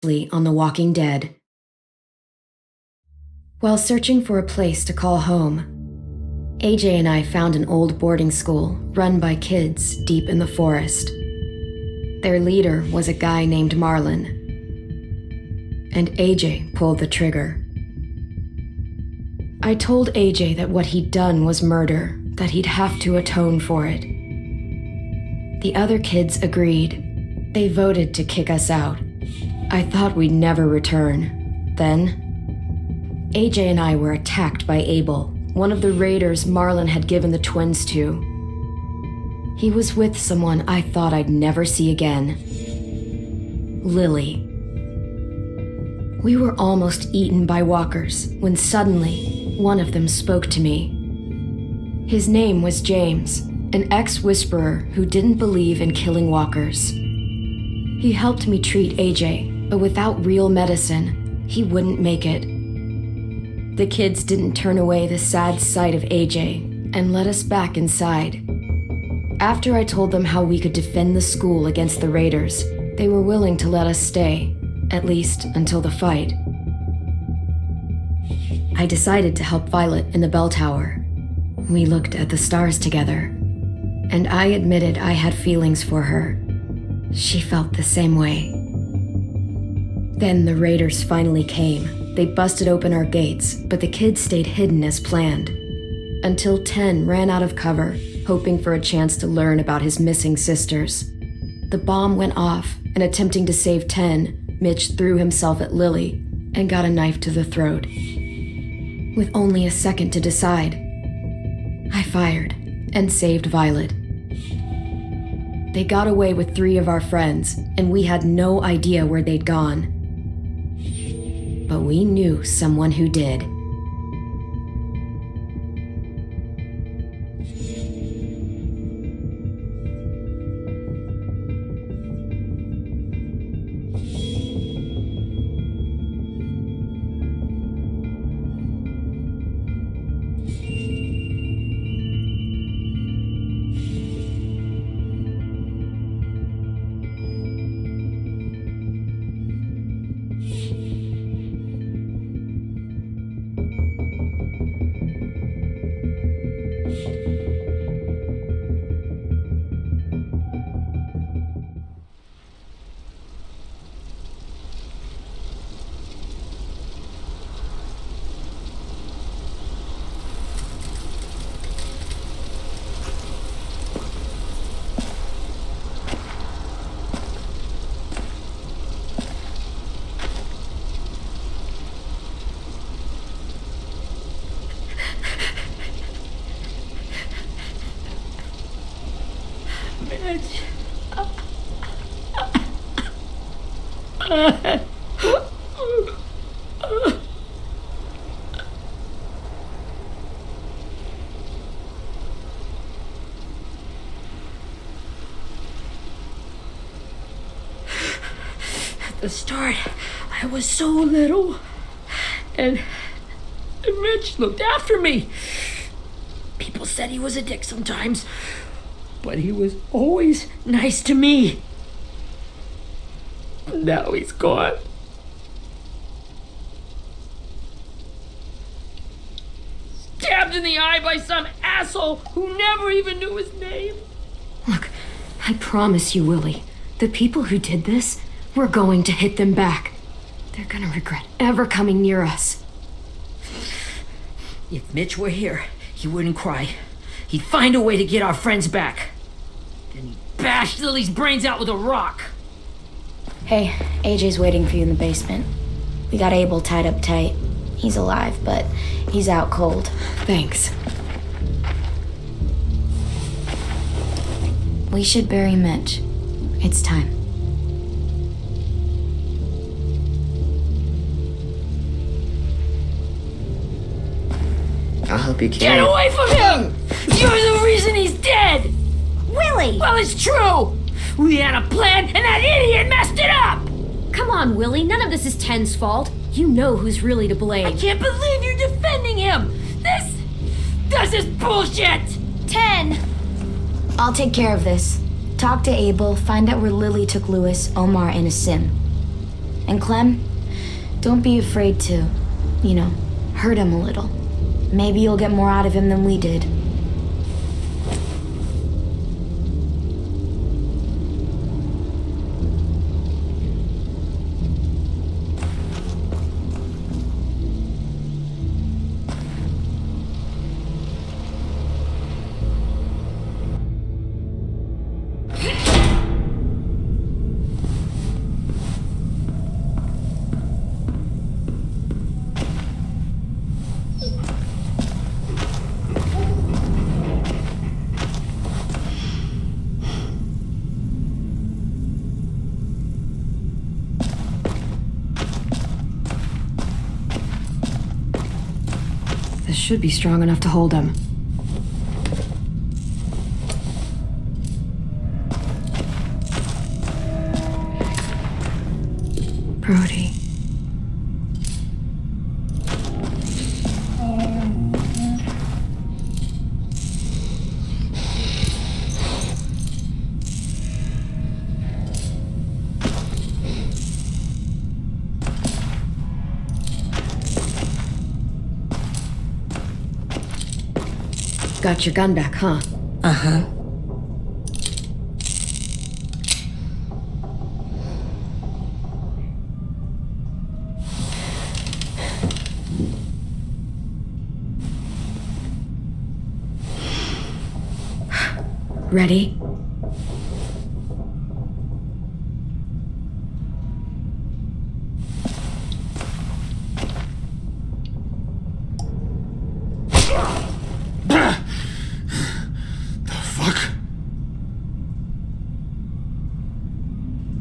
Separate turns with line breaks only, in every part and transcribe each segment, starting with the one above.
on The Walking Dead. While searching for a place to call home, AJ and I found an old boarding school run by kids deep in the forest. Their leader was a guy named Marlon, and AJ pulled the trigger. I told AJ that what he'd done was murder, that he'd have to atone for it. The other kids agreed. They voted to kick us out. I thought we'd never return. Then, AJ and I were attacked by Abel, one of the raiders Marlon had given the twins to. He was with someone I thought I'd never see again. Lily. We were almost eaten by walkers when suddenly one of them spoke to me. His name was James, an ex-whisperer who didn't believe in killing walkers. He helped me treat AJ, but without real medicine, he wouldn't make it. The kids didn't turn away the sad sight of AJ and let us back inside. After I told them how we could defend the school against the raiders, they were willing to let us stay, at least until the fight. I decided to help Violet in the bell tower. We looked at the stars together, and I admitted I had feelings for her. She felt the same way. Then the raiders finally came. They busted open our gates, but the kids stayed hidden as planned. Until 10 ran out of cover, hoping for a chance to learn about his missing sisters. The bomb went off, and attempting to save 10, Mitch threw himself at Lily and got a knife to the throat. With only a second to decide, I fired and saved Violet. They got away with 3 of our friends, and we had no idea where they'd gone. But we knew someone who did.
At the start, I was so little, and Mitch looked after me. People said he was a dick sometimes, but he was always nice to me. Now he's gone. Stabbed in the eye by some asshole who never even knew his name.
Look, I promise you, Willie, the people who did this, we're going to hit them back. They're gonna regret ever coming near us.
If Mitch were here, he wouldn't cry. He'd find a way to get our friends back. Then he'd bash Lily's brains out with a rock.
Hey, AJ's waiting for you in the basement. We got Abel tied up tight. He's alive, but he's out cold.
Thanks.
We should bury Mitch. It's time.
I'll help you
Get away from him! You're the reason he's dead!
Willie!
Well, it's true! We had a plan, and that idiot messed it up!
Come on, Willie, none of this is Ten's fault. You know who's really to blame.
I can't believe you're defending him! This is bullshit!
10! I'll take care of this. Talk to Abel, find out where Lily took Lewis, Omar, and Asim. And Clem, don't be afraid to, hurt him a little. Maybe you'll get more out of him than we did.
This should be strong enough to hold him. Brody. Got your gun back, huh?
Uh-huh.
Ready?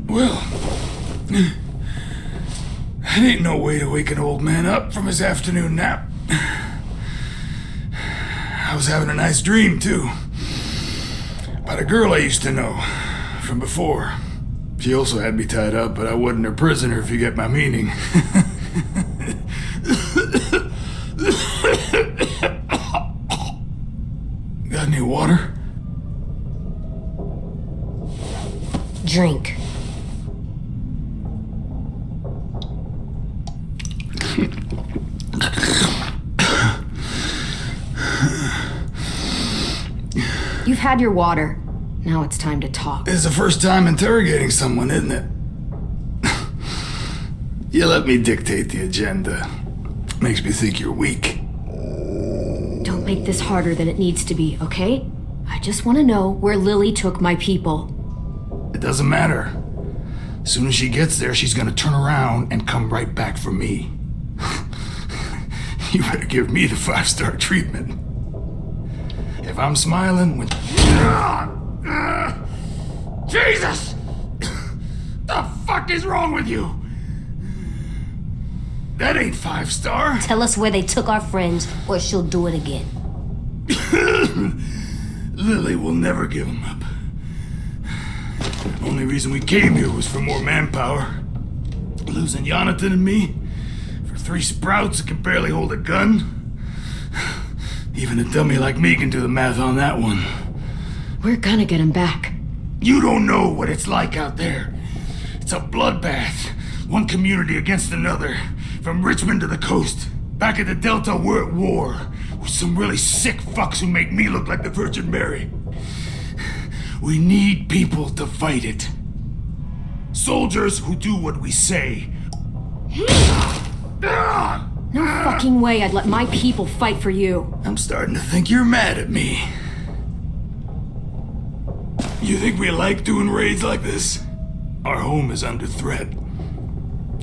Well, that ain't no way to wake an old man up from his afternoon nap. I was having a nice dream, too. About a girl I used to know from before. She also had me tied up, but I wasn't her prisoner, if you get my meaning. Got any water?
Drink.
You've had your water. Now it's time to talk.
It's the first time interrogating someone, isn't it? You let me dictate the agenda. Makes me think you're weak.
Don't make this harder than it needs to be, okay? I just want to know where Lily took my people.
It doesn't matter. As soon as she gets there, she's gonna turn around and come right back for me. You better give me the 5-star treatment. If I'm smiling when... Jesus! The fuck is wrong with you? That ain't 5-star.
Tell us where they took our friends, or she'll do it again.
Lily will never give them up. Only reason we came here was for more manpower. Losing Jonathan and me for 3 sprouts that can barely hold a gun. Even a dummy like me can do the math on that one.
We're gonna get him back.
You don't know what it's like out there. It's a bloodbath. One community against another. From Richmond to the coast. Back at the Delta, we're at war. With some really sick fucks who make me look like the Virgin Mary. We need people to fight it. Soldiers who do what we say.
No fucking way I'd let my people fight for you.
I'm starting to think you're mad at me. You think we like doing raids like this? Our home is under threat.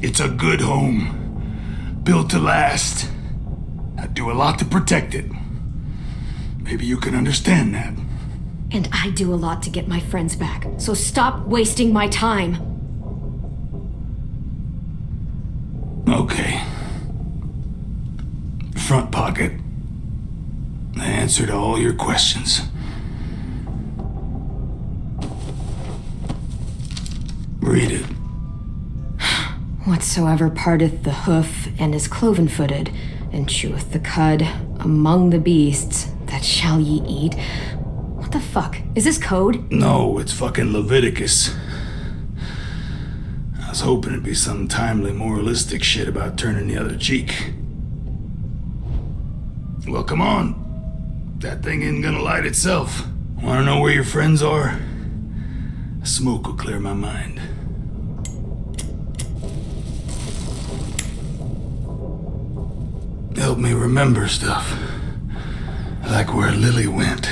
It's a good home. Built to last. I do a lot to protect it. Maybe you can understand that.
And I do a lot to get my friends back. So stop wasting my time.
Okay. Front pocket. The answer to all your questions. Read it.
Whatsoever parteth the hoof and is cloven-footed, and cheweth the cud among the beasts, that shall ye eat. What the fuck? Is this code?
No, it's fucking Leviticus. was hoping it'd be some timely moralistic shit about turning the other cheek. Well, come on. That thing ain't gonna light itself. Wanna know where your friends are? A smoke will clear my mind. Help me remember stuff. Like where Lily went.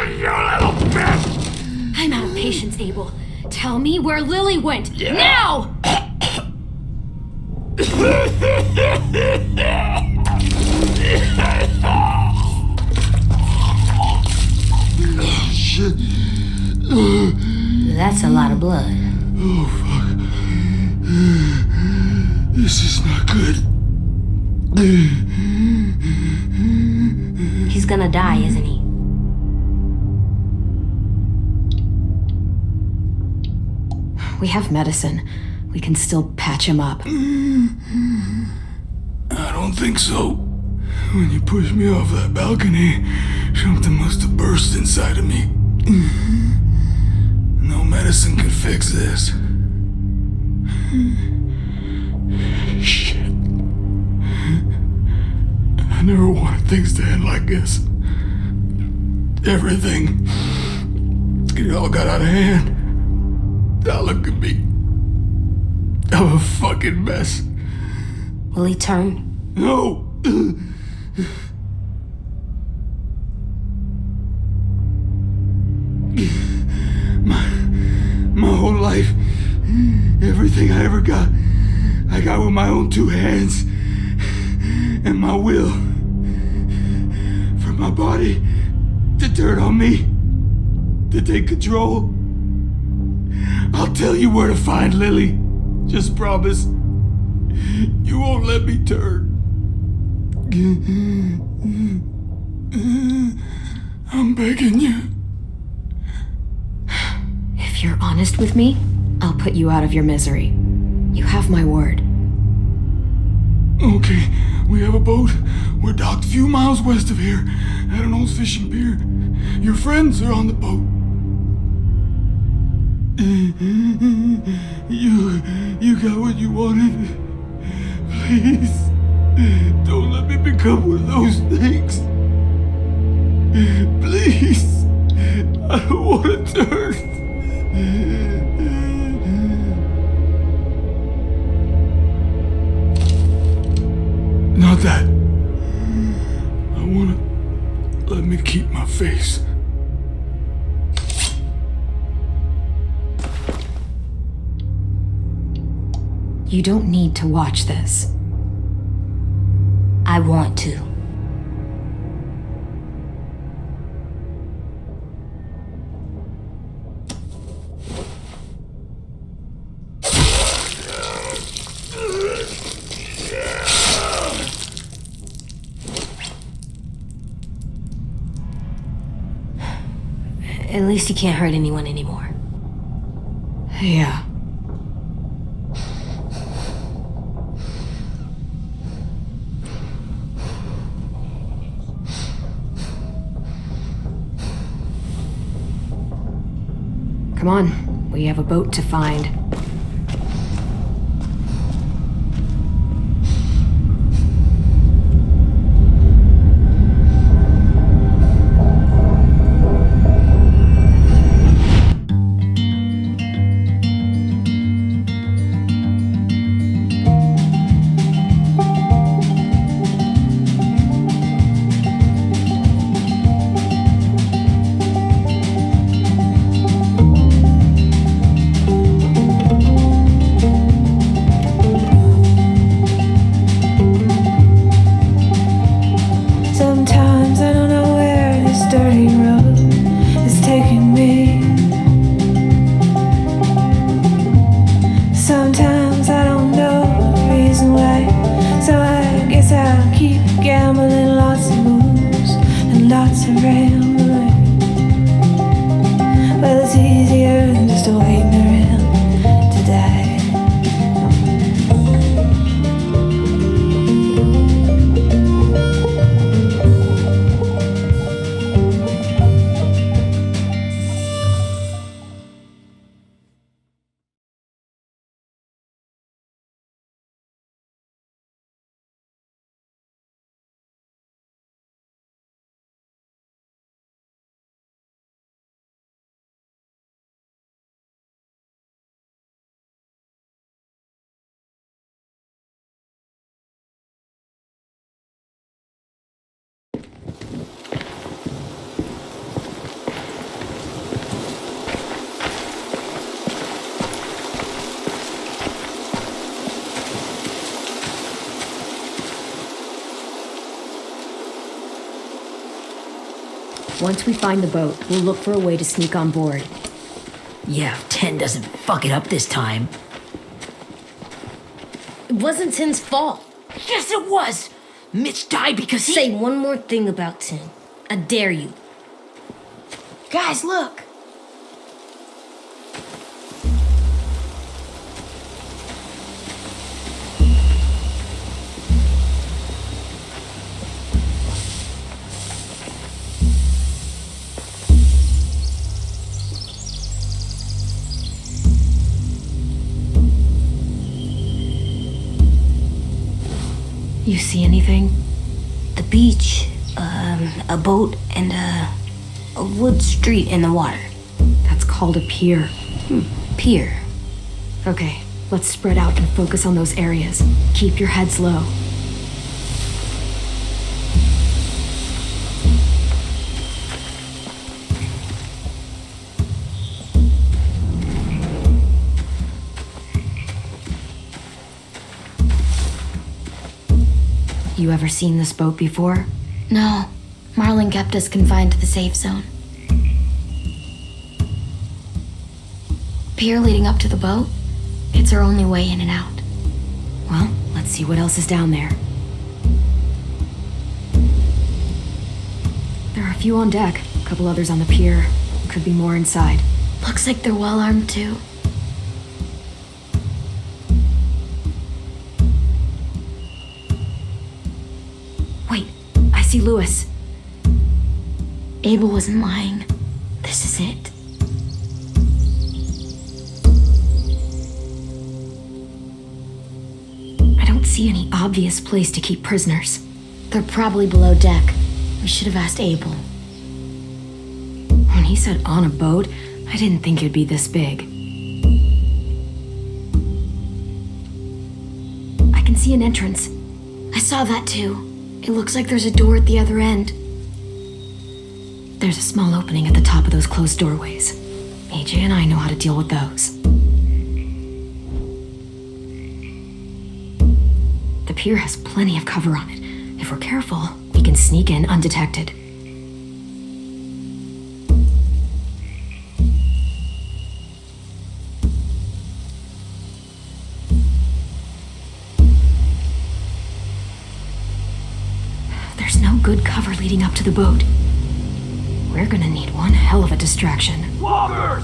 You little bitch!
I'm out of patience, Abel. Tell me where Lily went. Now!
Shit.
That's a lot of blood.
Oh, fuck. This is not good.
He's gonna die, isn't he?
We have medicine. We can still patch him up.
I don't think so. When you pushed me off that balcony, something must have burst inside of me. No medicine could fix this. Shit. I never wanted things to end like this. Everything. It all got out of hand. Now look at me. I'm a fucking mess.
Will he turn?
No! My whole life, everything I ever got, I got with my own two hands and my will. For my body to turn on me, to take control. I'll tell you where to find Lily. Just promise you won't let me turn. I'm begging you.
If you're honest with me, I'll put you out of your misery. You have my word.
Okay, we have a boat. We're docked a few miles west of here at an old fishing pier. Your friends are on the boat. You got what you wanted. Please, don't let me become one of those things. Please, I don't want to turn. Not that. I want to let me keep my face.
You don't need to watch this.
I want to. At least he can't hurt anyone anymore.
Yeah. Come on, we have a boat to find. Once we find the boat, we'll look for a way to sneak on board.
Yeah, if 10 doesn't fuck it up this time.
It wasn't Tin's fault.
Yes, it was! Mitch died because he...
Say one more thing about Tin. I dare you.
Guys, look!
You see anything?
The beach, a boat, and a wood street in the water.
That's called a pier.
Pier.
Okay, let's spread out and focus on those areas. Keep your heads low. You ever seen this boat before?
No, Marlin kept us confined to the safe zone. Pier leading up to the boat? It's our only way in and out.
Well, let's see what else is down there. There are a few on deck, a couple others on the pier. Could be more inside.
Looks like they're well armed too.
Wait, I see Lewis.
Abel wasn't lying. This is it.
I don't see any obvious place to keep prisoners.
They're probably below deck. We should have asked Abel.
When he said on a boat, I didn't think it'd be this big. I can see an entrance.
I saw that too. It looks like there's a door at the other end.
There's a small opening at the top of those closed doorways. AJ and I know how to deal with those. The pier has plenty of cover on it. If we're careful, we can sneak in undetected. There's no good cover leading up to the boat. We're gonna need one hell of a distraction.
Loggers!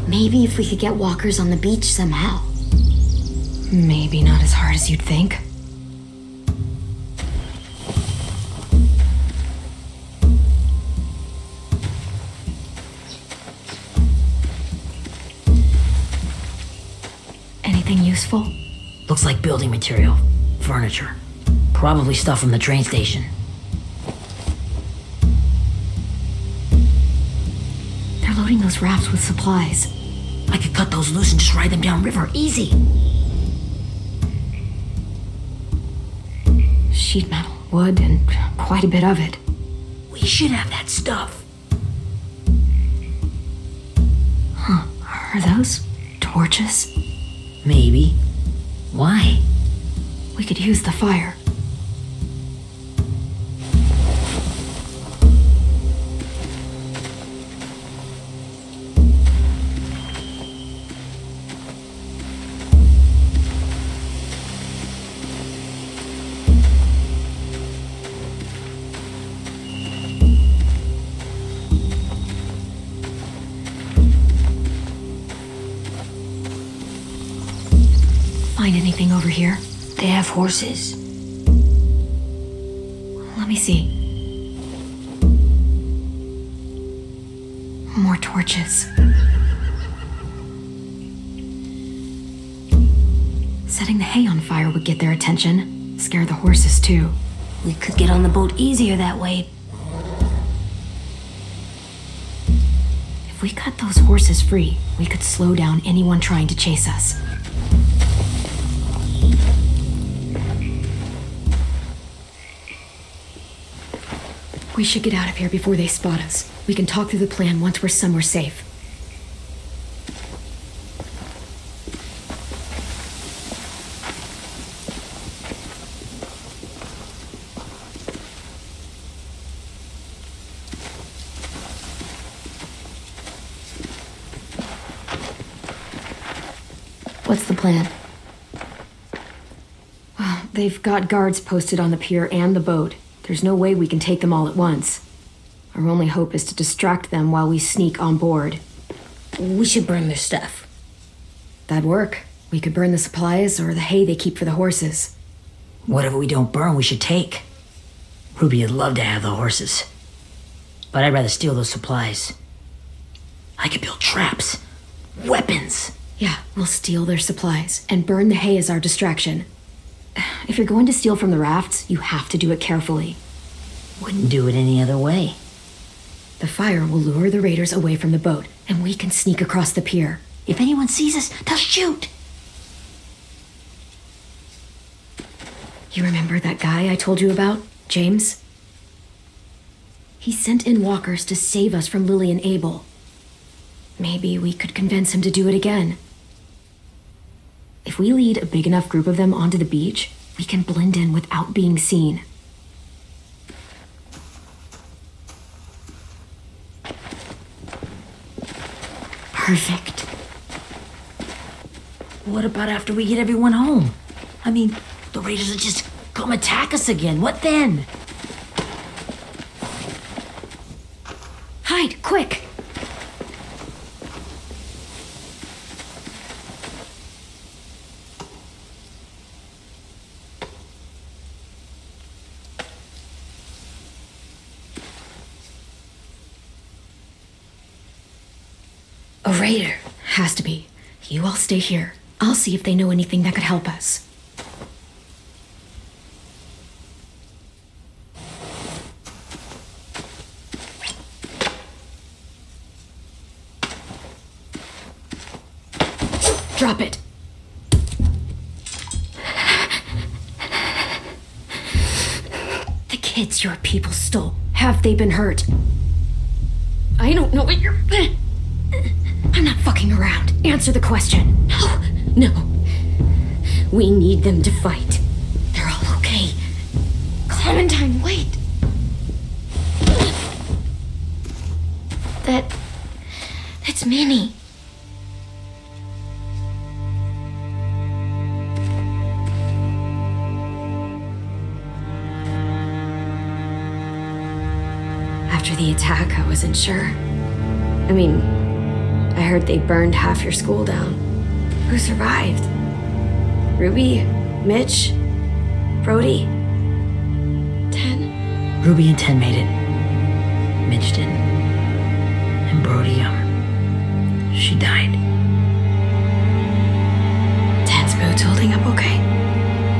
Maybe if we could get walkers on the beach somehow.
Maybe not as hard as you'd think. Anything useful?
Looks like building material. Furniture. Probably stuff from the train station.
They're loading those rafts with supplies.
I could cut those loose and just ride them downriver. Easy.
Sheet metal, wood, and quite a bit of it.
We should have that stuff.
Huh, are those torches?
Maybe. Why?
We could use the fire. Find anything over here?
They have horses.
Let me see. More torches. Setting the hay on fire would get their attention. Scare the horses too.
We could get on the boat easier that way.
If we cut those horses free, we could slow down anyone trying to chase us. We should get out of here before they spot us. We can talk through the plan once we're somewhere safe. What's the plan? Well, they've got guards posted on the pier and the boat. There's no way we can take them all at once. Our only hope is to distract them while we sneak on board.
We should burn their stuff.
That'd work. We could burn the supplies or the hay they keep for the horses.
Whatever we don't burn, we should take. Ruby would love to have the horses. But I'd rather steal those supplies. I could build traps. Weapons.
Yeah, we'll steal their supplies and burn the hay as our distraction. If you're going to steal from the rafts, you have to do it carefully.
Wouldn't do it any other way.
The fire will lure the raiders away from the boat, and we can sneak across the pier.
If anyone sees us, they'll shoot.
You remember that guy I told you about, James? He sent in walkers to save us from Lily and Abel. Maybe we could convince him to do it again. If we lead a big enough group of them onto the beach, we can blend in without being seen. Perfect.
What about after we get everyone home? I mean, the raiders will just come attack us again. What then?
Hide, quick! A raider. Has to be. You all stay here. I'll see if they know anything that could help us. Drop it. The kids your people stole. Have they been hurt? I don't know what you're... I'm not fucking around. Answer the question. No. We need them to fight. They're all okay. Clementine, wait. That's Minnie. After the attack, I wasn't sure. I mean, I heard they burned half your school down. Who survived? Ruby? Mitch? Brody? 10?
Ruby and 10 made it. Mitch didn't. And Brody, she died.
10's boots holding up okay?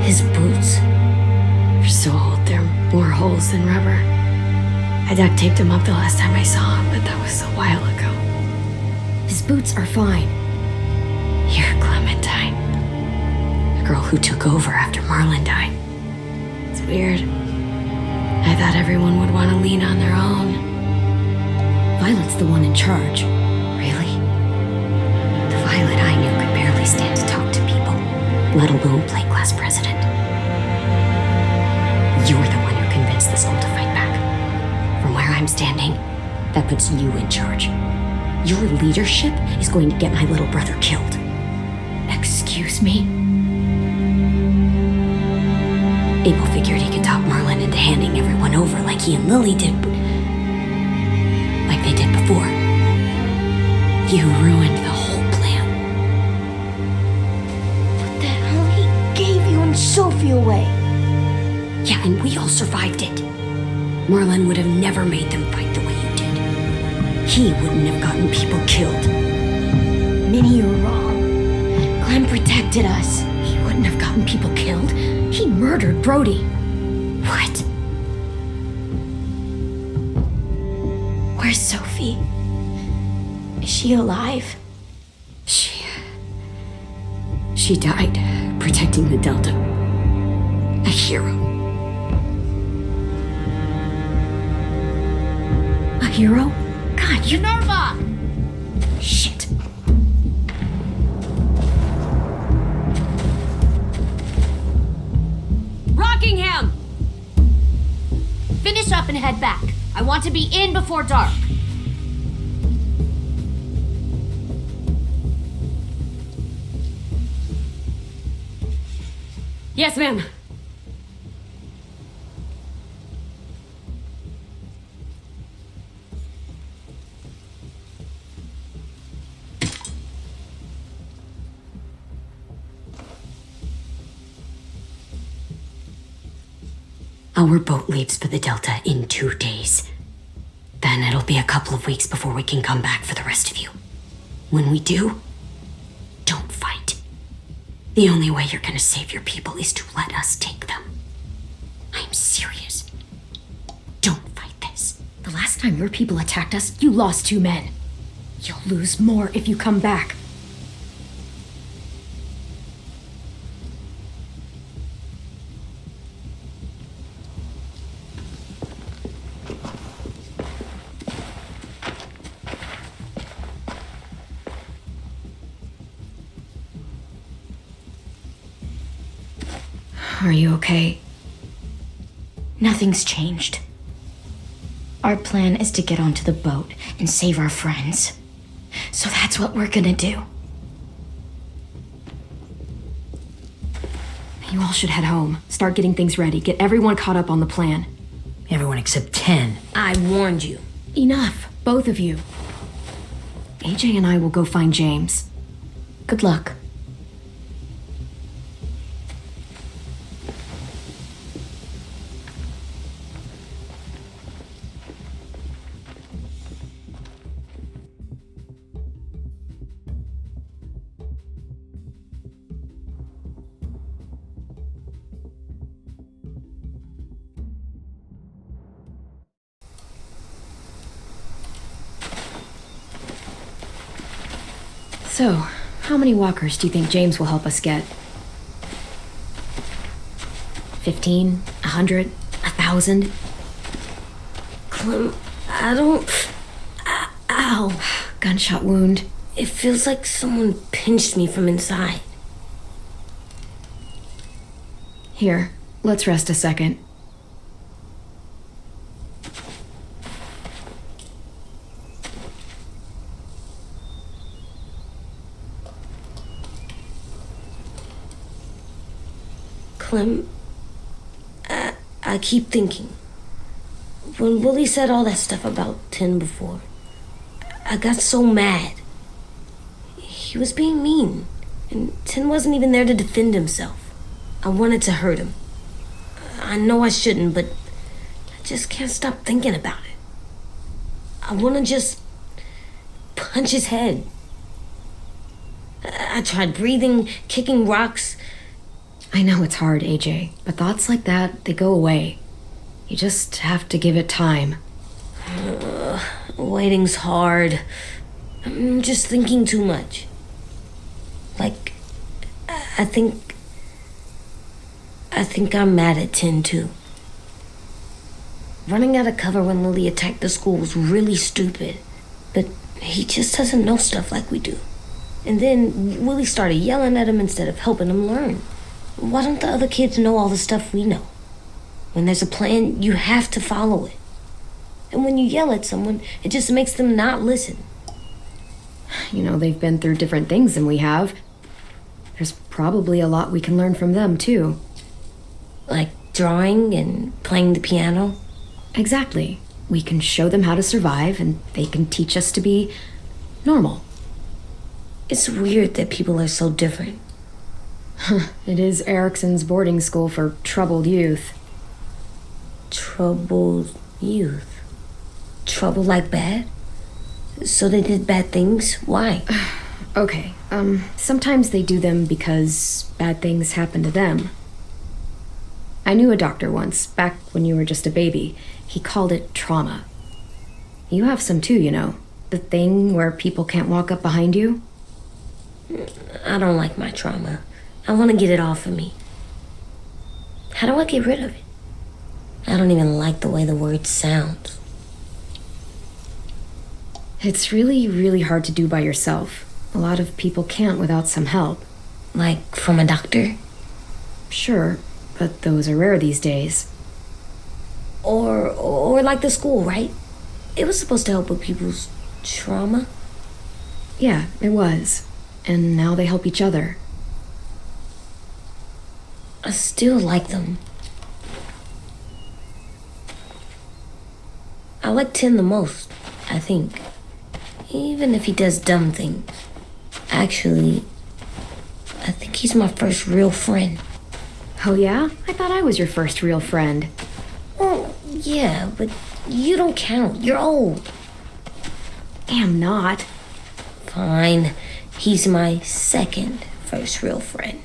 His boots?
They're so old, they're more holes than rubber. I duct taped him up the last time I saw him, but that was a while ago. His boots are fine. You're Clementine. The girl who took over after Marlon died. It's weird. I thought everyone would want to lean on their own. Violet's the one in charge. Really? The Violet I knew could barely stand to talk to people, let alone play class president. You're the one who convinced the school to fight back. From where I'm standing, that puts you in charge. Your leadership is going to get my little brother killed. Excuse me? Abel figured he could talk Marlon into handing everyone over like he and Lily did, like they did before. You ruined the whole plan.
What the hell? He gave you and Sophie away.
Yeah, and we all survived it. Marlon would have never made them fight the way you did. He wouldn't have gotten people killed.
Minnie, you're wrong. Clem protected us.
He wouldn't have gotten people killed. He murdered Brody.
What? Where's Sophie? Is she alive?
She died protecting the Delta. A hero. A hero? God, you...
Minerva!
Shit.
Rockingham! Finish up and head back. I want to be in before dark.
Yes, ma'am.
Our boat leaves for the Delta in 2 days. Then it'll be a couple of weeks before we can come back for the rest of you. When we do, don't fight. The only way you're gonna save your people is to let us take them. I'm serious. Don't fight this.
The last time your people attacked us, you lost 2 men. You'll lose more if you come back. Are you okay?
Nothing's changed. Our plan is to get onto the boat and save our friends. So that's what we're gonna do.
You all should head home. Start getting things ready. Get everyone caught up on the plan.
Everyone except 10.
I warned you.
Enough, both of you. AJ and I will go find James.
Good luck.
So, how many walkers do you think James will help us get? 15? 100? 1,000?
Clem, I don't... Ow.
Gunshot wound.
It feels like someone pinched me from inside.
Here, let's rest a second.
Clem, I keep thinking. When Willie said all that stuff about Tin before, I got so mad. He was being mean, and Tin wasn't even there to defend himself. I wanted to hurt him. I know I shouldn't, but I just can't stop thinking about it. I want to just punch his head. I tried breathing, kicking rocks.
I know it's hard, AJ, but thoughts like that, they go away. You just have to give it time.
Waiting's hard. I'm just thinking too much. Like, I think I'm mad at Tin, too. Running out of cover when Lily attacked the school was really stupid. But he just doesn't know stuff like we do. And then Willie started yelling at him instead of helping him learn. Why don't the other kids know all the stuff we know? When there's a plan, you have to follow it. And when you yell at someone, it just makes them not listen.
You know, they've been through different things than we have. There's probably a lot we can learn from them, too.
Like drawing and playing the piano?
Exactly. We can show them how to survive, and they can teach us to be normal.
It's weird that people are so different.
It is Erickson's boarding school for troubled youth.
Troubled youth? Trouble like bad? So they did bad things? Why?
Okay, sometimes they do them because bad things happen to them. I knew a doctor once, back when you were just a baby. He called it trauma. You have some too, you know. The thing where people can't walk up behind you.
I don't like my trauma. I want to get it off of me. How do I get rid of it? I don't even like the way the word sounds.
It's really, really hard to do by yourself. A lot of people can't without some help.
Like from a doctor?
Sure, but those are rare these days.
Or like the school, right? It was supposed to help with people's trauma.
Yeah, it was. And now they help each other.
I still like them. I like Tin the most, I think. Even if he does dumb things. Actually, I think he's my first real friend.
Oh yeah? I thought I was your first real friend.
Well, yeah, but you don't count. You're old.
Am not.
Fine. He's my second first real friend.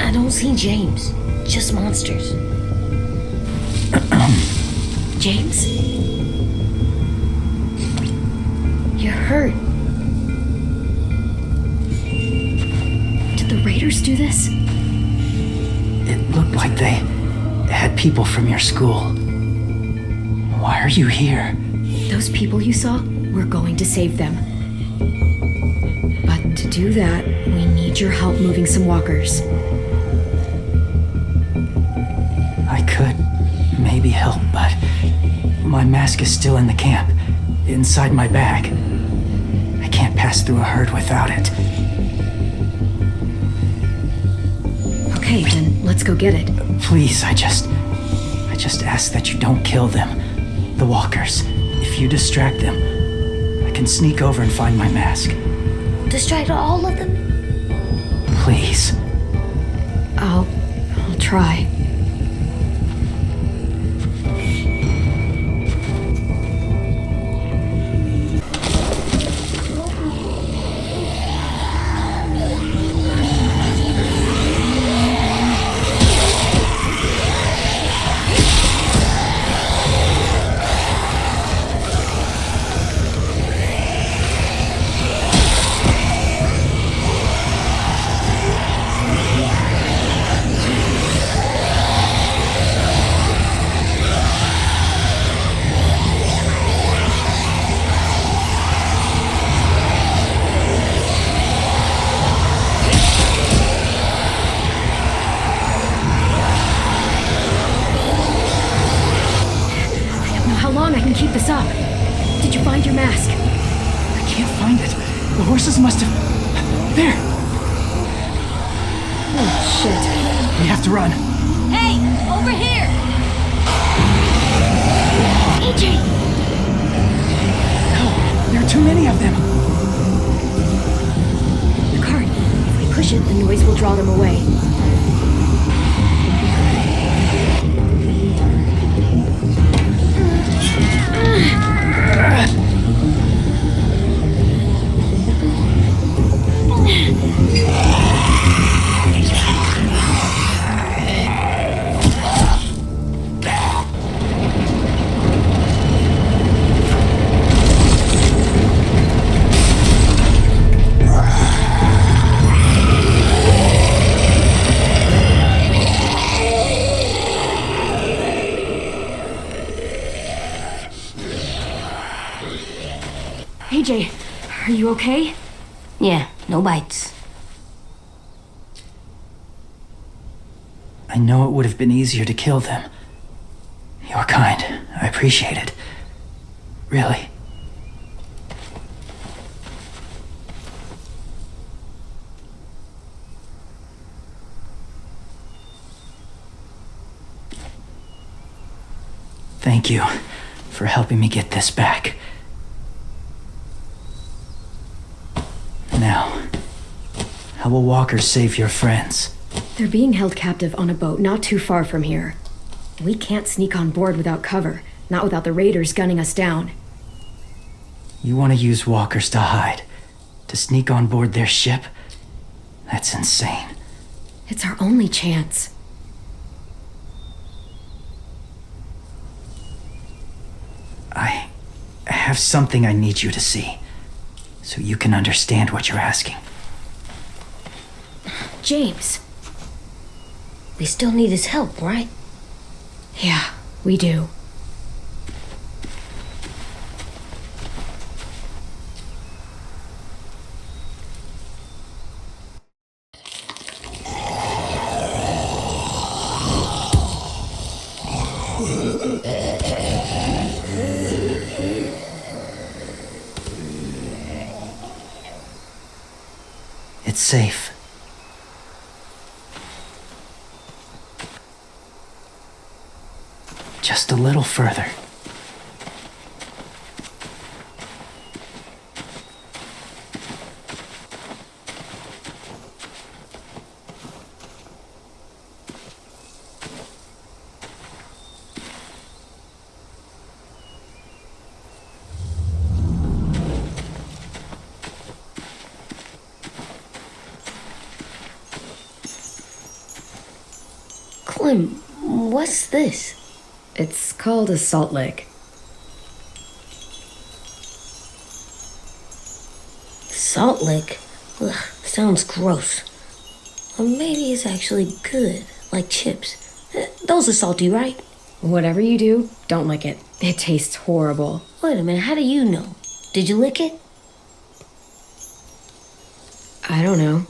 I don't see James, just monsters.
James? You're hurt. Did the raiders do this?
It looked like they had people from your school. Why are you here?
Those people you saw, we're going to save them. But to do that, we need your help moving some walkers.
I could maybe help, but my mask is still in the camp, inside my bag. I can't pass through a herd without it.
Okay, then let's go get it.
Please, I just ask that you don't kill them. The walkers. If you distract them, I can sneak over and find my mask.
Distract all of them?
Please.
I'll try. Keep this up. Did you find your mask?
I can't find it. The horses must have... There!
Oh, shit.
We have to run.
Hey, over here!
AJ!
No, there are too many of them.
The cart. If we push it, the noise will draw them away. AJ, are you okay?
Yeah, no bites.
I know it would have been easier to kill them. You're kind. I appreciate it. Really. Thank you for helping me get this back. How will walkers save your friends?
They're being held captive on a boat not too far from here. We can't sneak on board without cover, not without the raiders gunning us down.
You want to use walkers to hide? To sneak on board their ship? That's insane.
It's our only chance.
I have something I need you to see, so you can understand what you're asking.
James.
We still need his help, right?
Yeah, we do.
It's safe. Just a little further.
Clem, what's this?
It's called a salt lick.
Salt lick? Ugh, sounds gross. Or maybe it's actually good, like chips. Those are salty, right?
Whatever you do, don't lick it. It tastes horrible.
Wait a minute, how do you know? Did you lick it?
I don't know.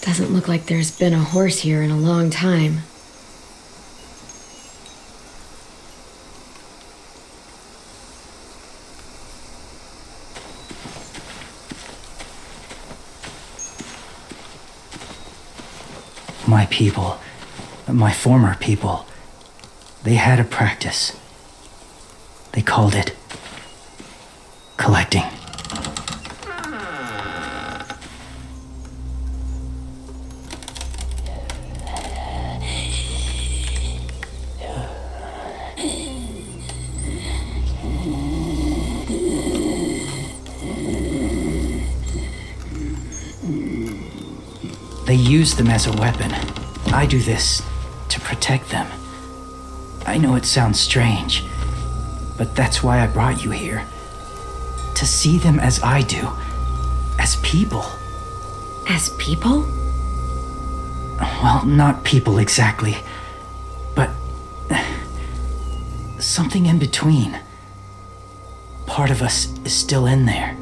Doesn't look like there's been a horse here in a long time.
My people, my former people, they had a practice. They called it collecting. They use them as a weapon. I do this to protect them. I know it sounds strange, but that's why I brought you here. To see them as I do, as people.
As people?
Well, not people exactly, but something in between. Part of us is still in there.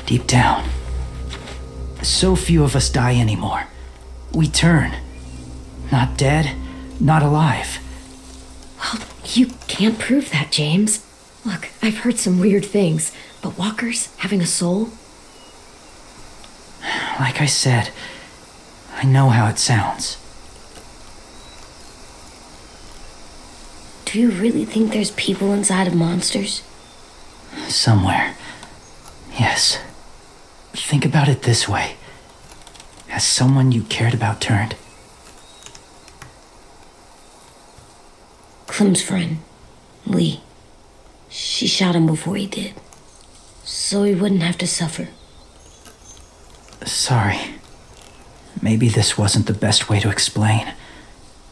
Deep down. So few of us die anymore. We turn. Not dead, not alive.
Well, you can't prove that, James. Look, I've heard some weird things, but walkers having a soul?
Like I said, I know how it sounds.
Do you really think there's people inside of monsters?
Somewhere. Yes. Think about it this way. Has someone you cared about turned?
Clem's friend, Lee. She shot him before he did, so he wouldn't have to suffer.
Sorry. Maybe this wasn't the best way to explain.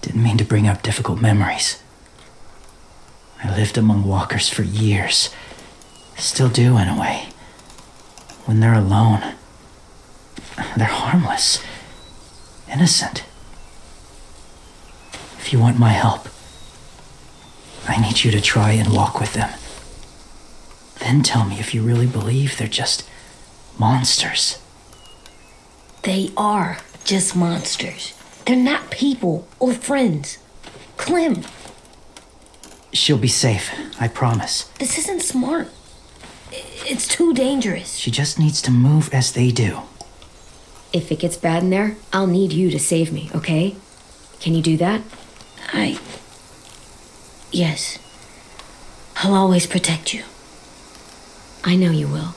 Didn't mean to bring up difficult memories. I lived among walkers for years. Still do, in a way. When they're alone, they're harmless, innocent. If you want my help, I need you to try and walk with them. Then tell me if you really believe they're just monsters.
They are just monsters. They're not people or friends. Clem,
She'll be safe, I promise.
this isn't smart. It's too dangerous.
She just needs to move as they do.
If it gets bad in there, I'll need you to save me, okay? Can you do that?
Yes. I'll always protect you.
I know you will.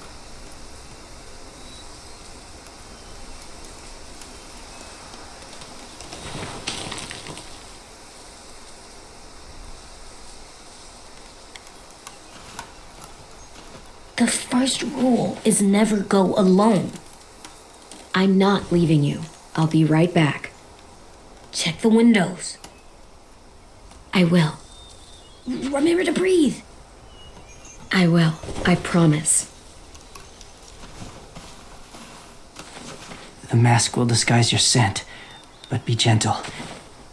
The first rule is never go alone.
I'm not leaving you. I'll be right back.
Check the windows.
I will.
Remember to breathe.
I will. I promise.
The mask will disguise your scent, but be gentle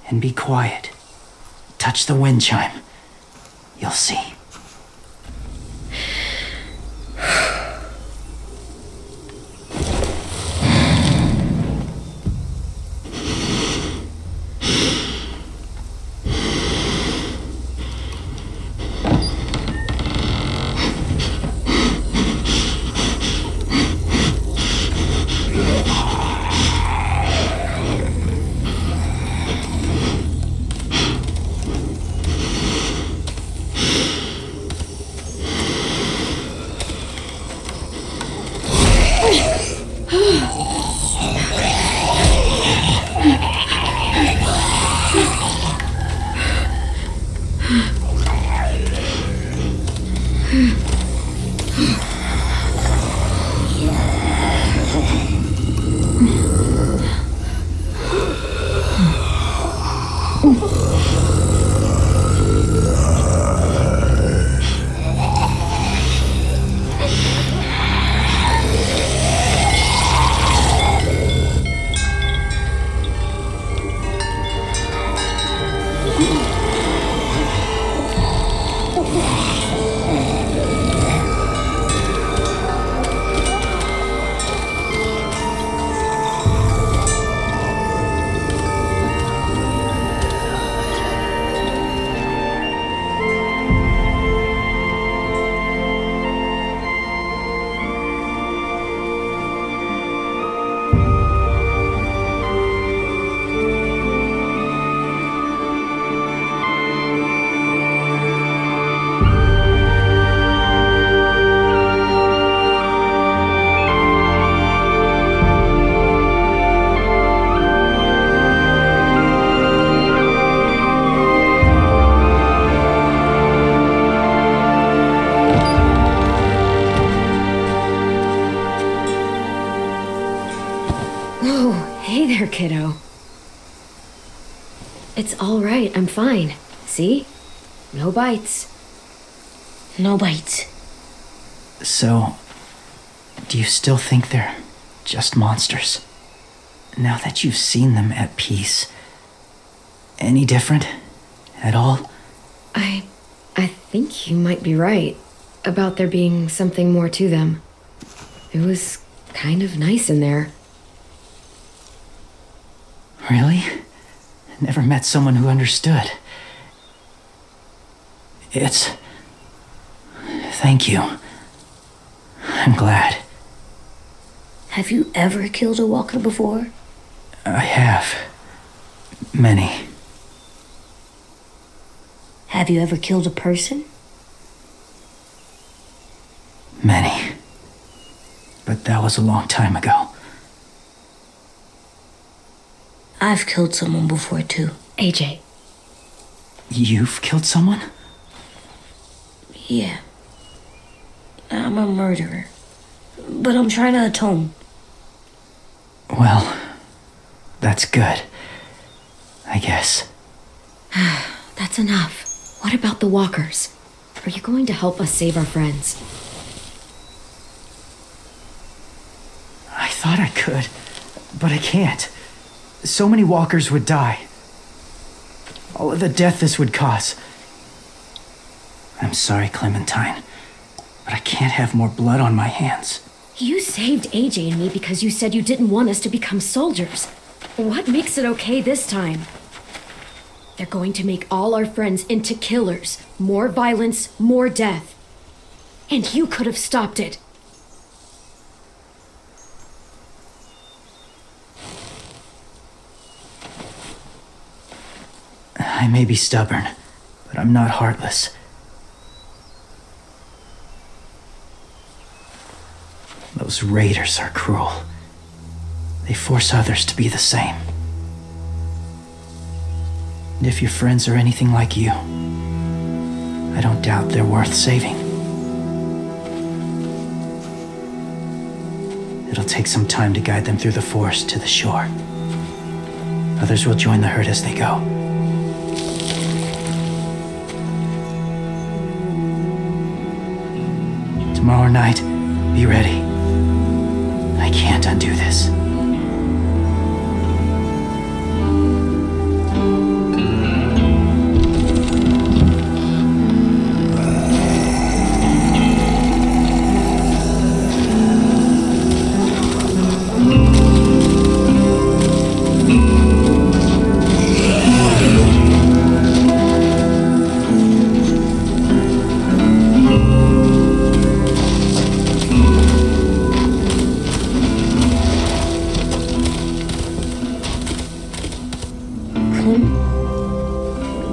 and be quiet. Touch the wind chime. You'll see.
Kiddo. It's all right. I'm fine. See? No bites.
No bites.
So, do you still think they're just monsters? Now that you've seen them at peace, any different at all?
I think you might be right about there being something more to them. It was kind of nice in there.
Really? Never met someone who understood. Thank you. I'm glad.
Have you ever killed a walker before?
I have. Many.
Have you ever killed a person?
Many. But that was a long time ago.
I've killed someone before, too.
AJ.
You've killed someone?
Yeah. I'm a murderer. But I'm trying to atone.
Well, that's good. I guess.
That's enough. What about the walkers? Are you going to help us save our friends?
I thought I could, but I can't. So many walkers would die. All of the death this would cause. I'm sorry, Clementine, but I can't have more blood on my hands.
You saved AJ and me because you said you didn't want us to become soldiers. What makes it okay this time? They're going to make all our friends into killers. More violence, more death. And you could have stopped it.
I may be stubborn, but I'm not heartless. Those raiders are cruel. They force others to be the same. And if your friends are anything like you, I don't doubt they're worth saving. It'll take some time to guide them through the forest to the shore. Others will join the herd as they go. Tomorrow night, be ready. I can't undo this.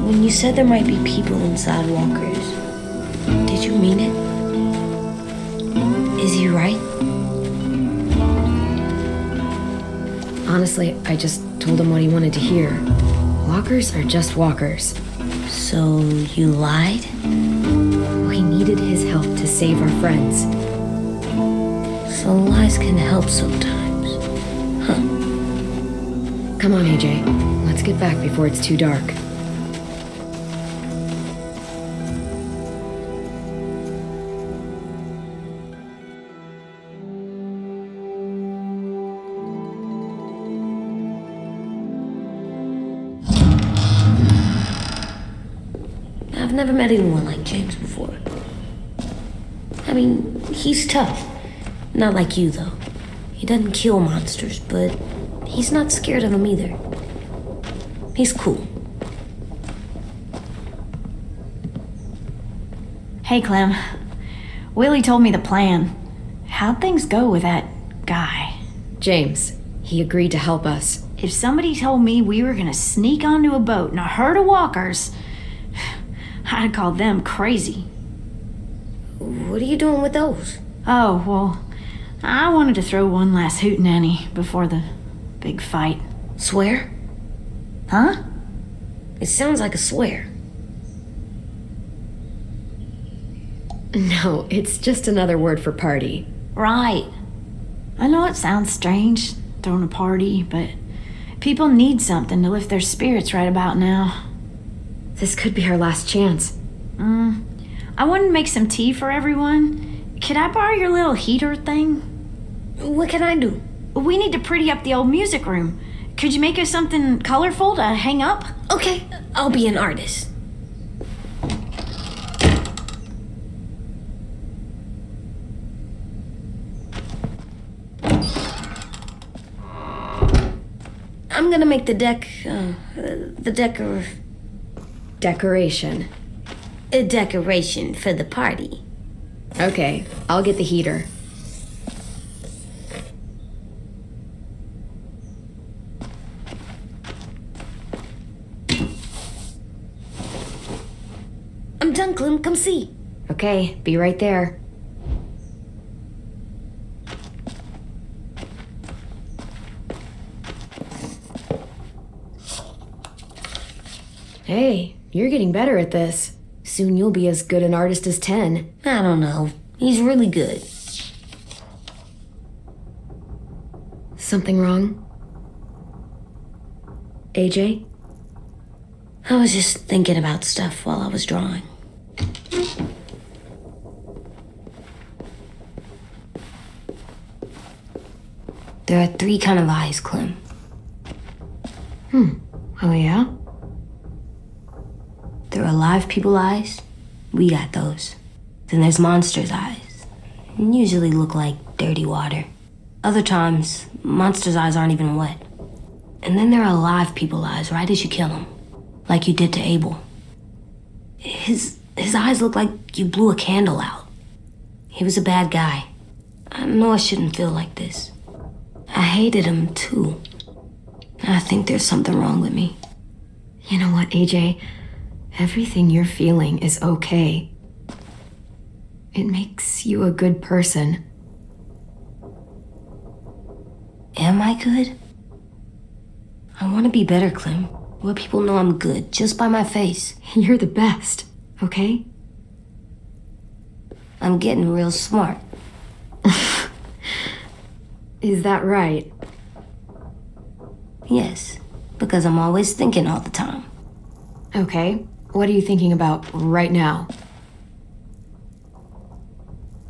When you said there might be people inside walkers, did you mean it? Is he right?
Honestly, I just told him what he wanted to hear. Walkers are just walkers.
So you lied?
We needed his help to save our friends.
So lies can help sometimes. Huh.
Come on, AJ. Let's get back before it's too dark.
I've never met anyone like James before. I mean, he's tough. Not like you, though. He doesn't kill monsters, but he's not scared of them either. He's cool.
Hey, Clem. Willie told me the plan. How'd things go with that guy?
James, he agreed to help us.
If somebody told me we were gonna sneak onto a boat in a herd of walkers, I'd call them crazy.
What are you doing with those?
Oh, well, I wanted to throw one last hootenanny before the big fight.
Swear?
Huh?
It sounds like a swear.
No, it's just another word for party.
Right. I know it sounds strange, throwing a party, but people need something to lift their spirits right about now.
This could be our last chance.
I wanted to make some tea for everyone. Could I borrow your little heater thing?
What can I do?
We need to pretty up the old music room. Could you make us something colorful to hang up?
Okay, I'll be an artist. I'm gonna make the
Decoration.
a decoration for the party.
Okay, I'll get the heater.
I'm done, Clem. Come see.
Okay, be right there. Hey, you're getting better at this. Soon you'll be as good an artist as 10.
I don't know. He's really good.
Something wrong? AJ?
I was just thinking about stuff while I was drawing. There are 3 kind of eyes, Clem.
Oh yeah?
There are live people eyes. We got those. Then there's monsters' eyes. Usually look like dirty water. Other times, monsters' eyes aren't even wet. And then there are live people eyes right as you kill them. Like you did to Abel. His eyes look like you blew a candle out. He was a bad guy. I know I shouldn't feel like this. I hated him too. I think there's something wrong with me.
You know what, AJ? Everything you're feeling is okay. It makes you a good person.
Am I good? I want to be better, Clem. Let people know I'm good, just by my face.
You're the best, okay?
I'm getting real smart.
Is that right?
Yes, because I'm always thinking all the time.
Okay, what are you thinking about right now?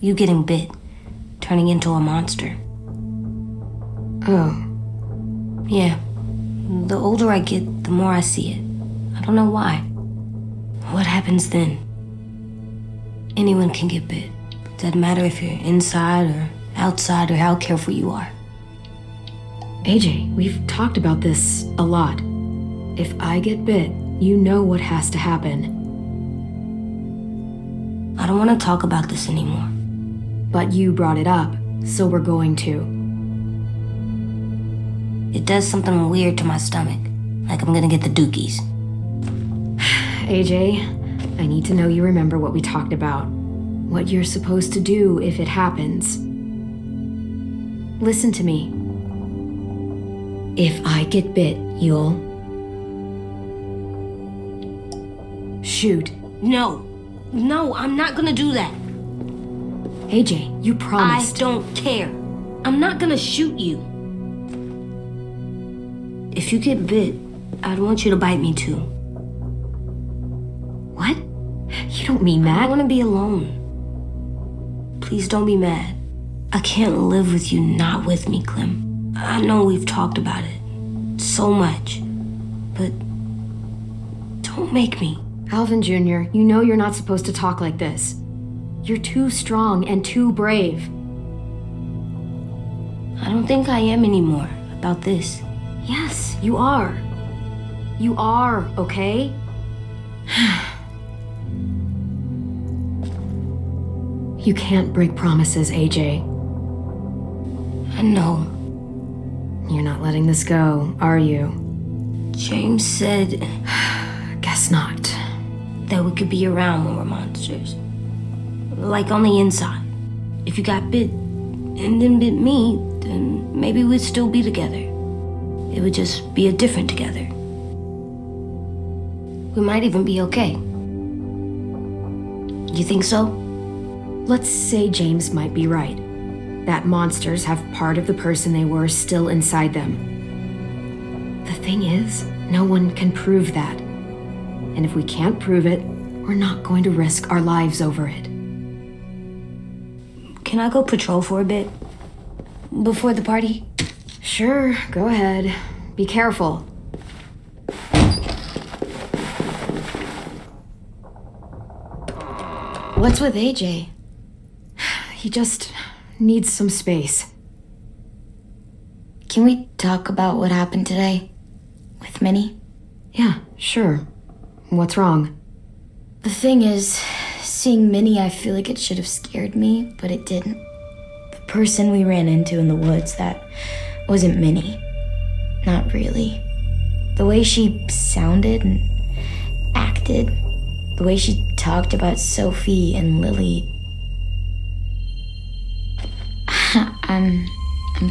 You getting bit, turning into a monster.
Oh.
Yeah. The older I get, the more I see it. I don't know why. What happens then? Anyone can get bit. Doesn't matter if you're inside or outside or how careful you are.
AJ, we've talked about this a lot. If I get bit, you know what has to happen.
I don't want to talk about this anymore.
But you brought it up, so we're going to.
It does something weird to my stomach, like I'm gonna get the dookies.
AJ, I need to know you remember what we talked about. What you're supposed to do if it happens. Listen to me. If I get bit, you'll... shoot.
No, I'm not gonna do that.
AJ, you promised.
I don't care. I'm not gonna shoot you. If you get bit, I'd want you to bite me too.
What? You don't mean that?
I want to be alone. Please don't be mad. I can't live with you not with me, Clem. I know we've talked about it so much, but don't make me.
Alvin Jr., you know you're not supposed to talk like this. You're too strong and too brave.
I don't think I am anymore about this.
Yes, you are. You are, okay? You can't break promises, AJ.
I know.
You're not letting this go, are you?
James said...
Guess not.
That we could be around when we're monsters. Like on the inside. If you got bit and then bit me, then maybe we'd still be together. It would just be a different together. We might even be okay. You think so?
Let's say James might be right. That monsters have part of the person they were still inside them. The thing is, no one can prove that. And if we can't prove it, we're not going to risk our lives over it.
Can I go patrol for a bit? Before the party?
Sure, go ahead. Be careful.
What's with AJ?
He just needs some space.
Can we talk about what happened today? With Minnie?
Yeah, sure. What's wrong?
The thing is, seeing Minnie, I feel like it should have scared me, but it didn't. The person we ran into in the woods, that wasn't Minnie. Not really. The way she sounded and acted, the way she talked about Sophie and Lily. I'm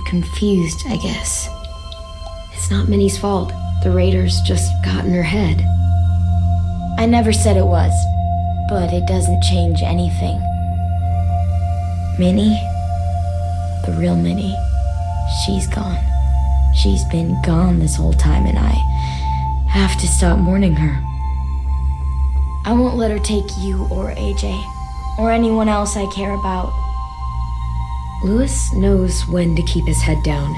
confused, I guess.
It's not Minnie's fault. The raiders just got in her head.
I never said it was, but it doesn't change anything. Minnie, the real Minnie, she's gone. She's been gone this whole time, and I have to stop mourning her. I won't let her take you or AJ, or anyone else I care about.
Louis knows when to keep his head down.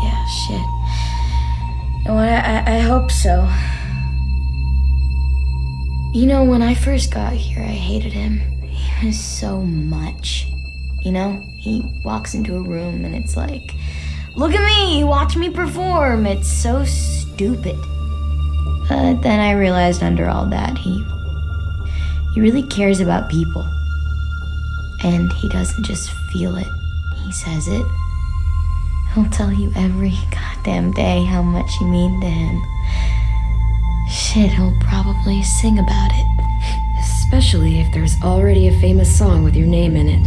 Yeah, shit. No, I hope so. You know, when I first got here, I hated him. He was so much. You know, he walks into a room and it's like, look at me, watch me perform. It's so stupid. But then I realized under all that, he really cares about people. And he doesn't just feel it, he says it. He'll tell you every goddamn day how much you mean to him. Shit, he'll probably sing about it.
Especially if there's already a famous song with your name in it.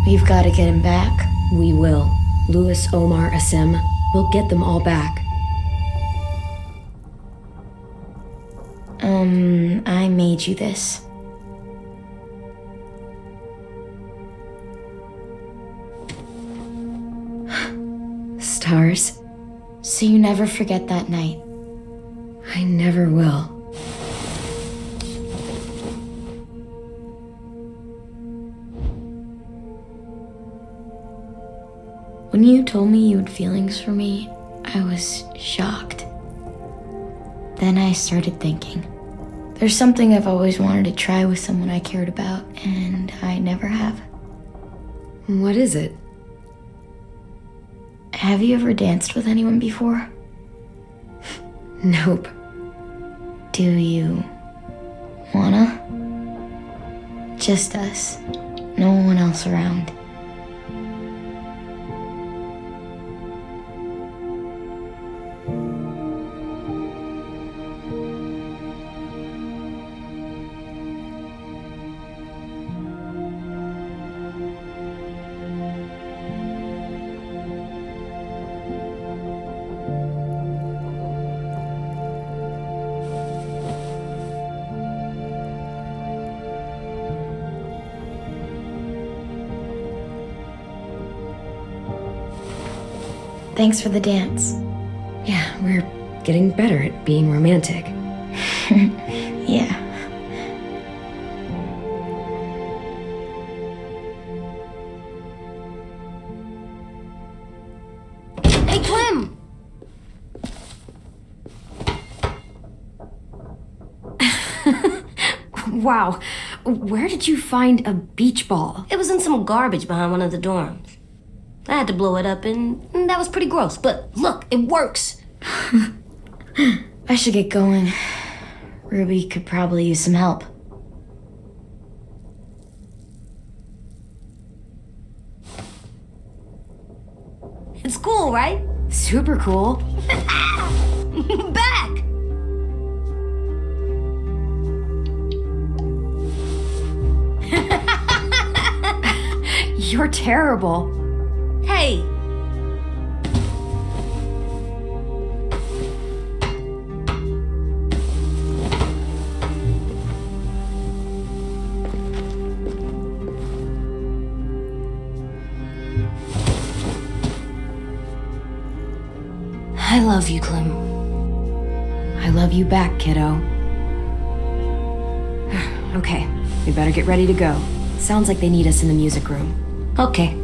We've got to get him back.
We will. Louis, Omar, Asim. We'll get them all back.
I made you this.
Stars?
So you never forget that night.
I never will.
When you told me you had feelings for me, I was shocked. Then I started thinking. There's something I've always wanted to try with someone I cared about, and I never have.
What is it?
Have you ever danced with anyone before?
Nope.
Do you wanna? Just us. No one else around. Thanks for the dance.
Yeah, we're getting better at being romantic.
Yeah.
Hey, Clem!
Wow, where did you find a beach ball?
It was in some garbage behind one of the dorms. I had to blow it up, and that was pretty gross. But look, it works.
I should get going. Ruby could probably use some help.
It's cool, right?
Super cool.
Back!
You're terrible.
Hey! I love you, Clem.
I love you back, kiddo.
Okay, we better get ready to go. Sounds like they need us in the music room.
Okay.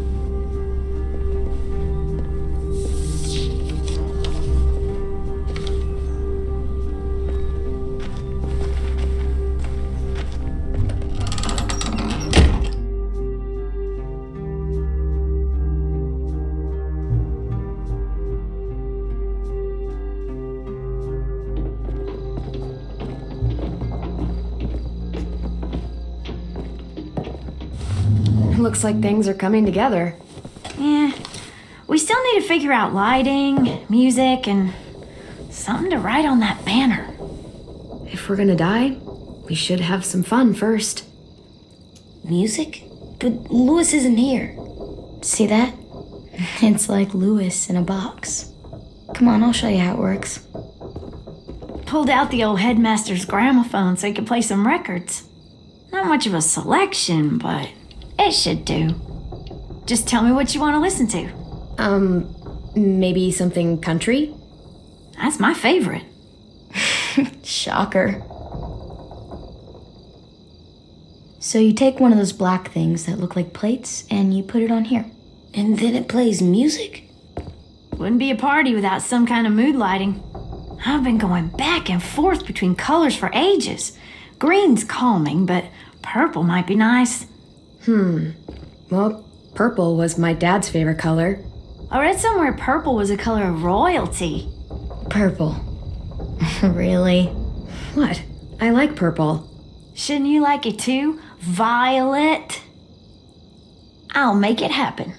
Looks like things are coming together.
Yeah. We still need to figure out lighting, music, and something to write on that banner.
If we're gonna die, we should have some fun first.
Music? But Louis isn't here.
See that? It's like Louis in a box. Come on, I'll show you how it works.
Pulled out the old headmaster's gramophone so he could play some records. Not much of a selection, but it should do. Just tell me what you want to listen to.
Maybe something country?
That's my favorite.
Shocker. So you take one of those black things that look like plates and you put it on here.
And then it plays music?
Wouldn't be a party without some kind of mood lighting. I've been going back and forth between colors for ages. Green's calming, but purple might be nice.
Well, purple was my dad's favorite color.
I read somewhere purple was a color of royalty.
Purple. Really?
What? I like purple.
Shouldn't you like it too? Violet? I'll make it happen.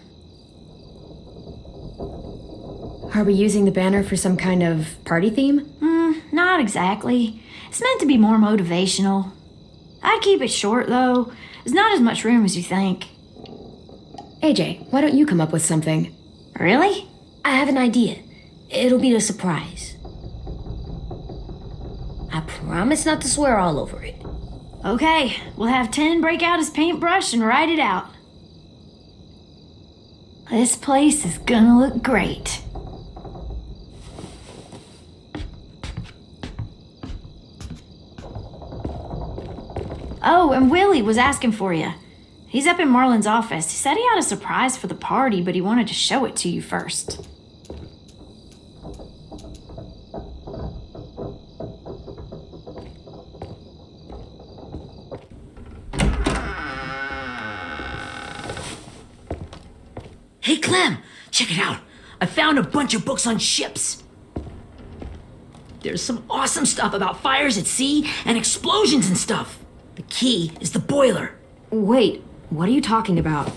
Are we using the banner for some kind of party theme?
Not exactly. It's meant to be more motivational. I'd keep it short, though. There's not as much room as you think.
AJ, why don't you come up with something?
Really?
I have an idea. It'll be a surprise. I promise not to swear all over it.
Okay, we'll have 10 break out his paintbrush and write it out. This place is gonna look great. Oh, and Willie was asking for you. He's up in Marlon's office. He said he had a surprise for the party, but he wanted to show it to you first.
Hey, Clem, check it out. I found a bunch of books on ships. There's some awesome stuff about fires at sea and explosions and stuff. The key is the boiler.
Wait, what are you talking about?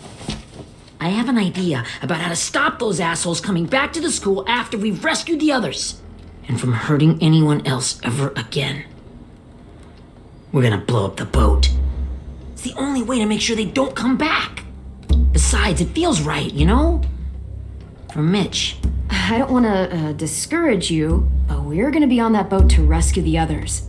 I have an idea about how to stop those assholes coming back to the school after we've rescued the others, and from hurting anyone else ever again. We're gonna blow up the boat. It's the only way to make sure they don't come back. Besides, it feels right, you know? For Mitch.
I don't want to discourage you, but we're going to be on that boat to rescue the others.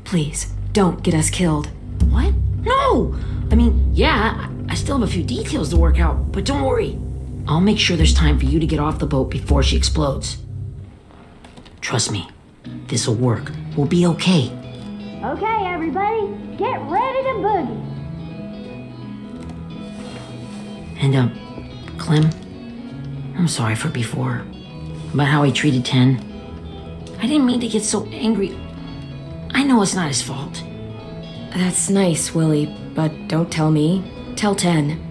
Please, don't get us killed.
What? No! I mean, yeah, I still have a few details to work out, but don't worry. I'll make sure there's time for you to get off the boat before she explodes. Trust me, this'll work. We'll be okay.
Okay, everybody, get ready to boogie.
And, Clem, I'm sorry for before. About how he treated Ten. I didn't mean to get so angry. I know it's not his fault.
That's nice, Willie, but don't tell me. Tell 10.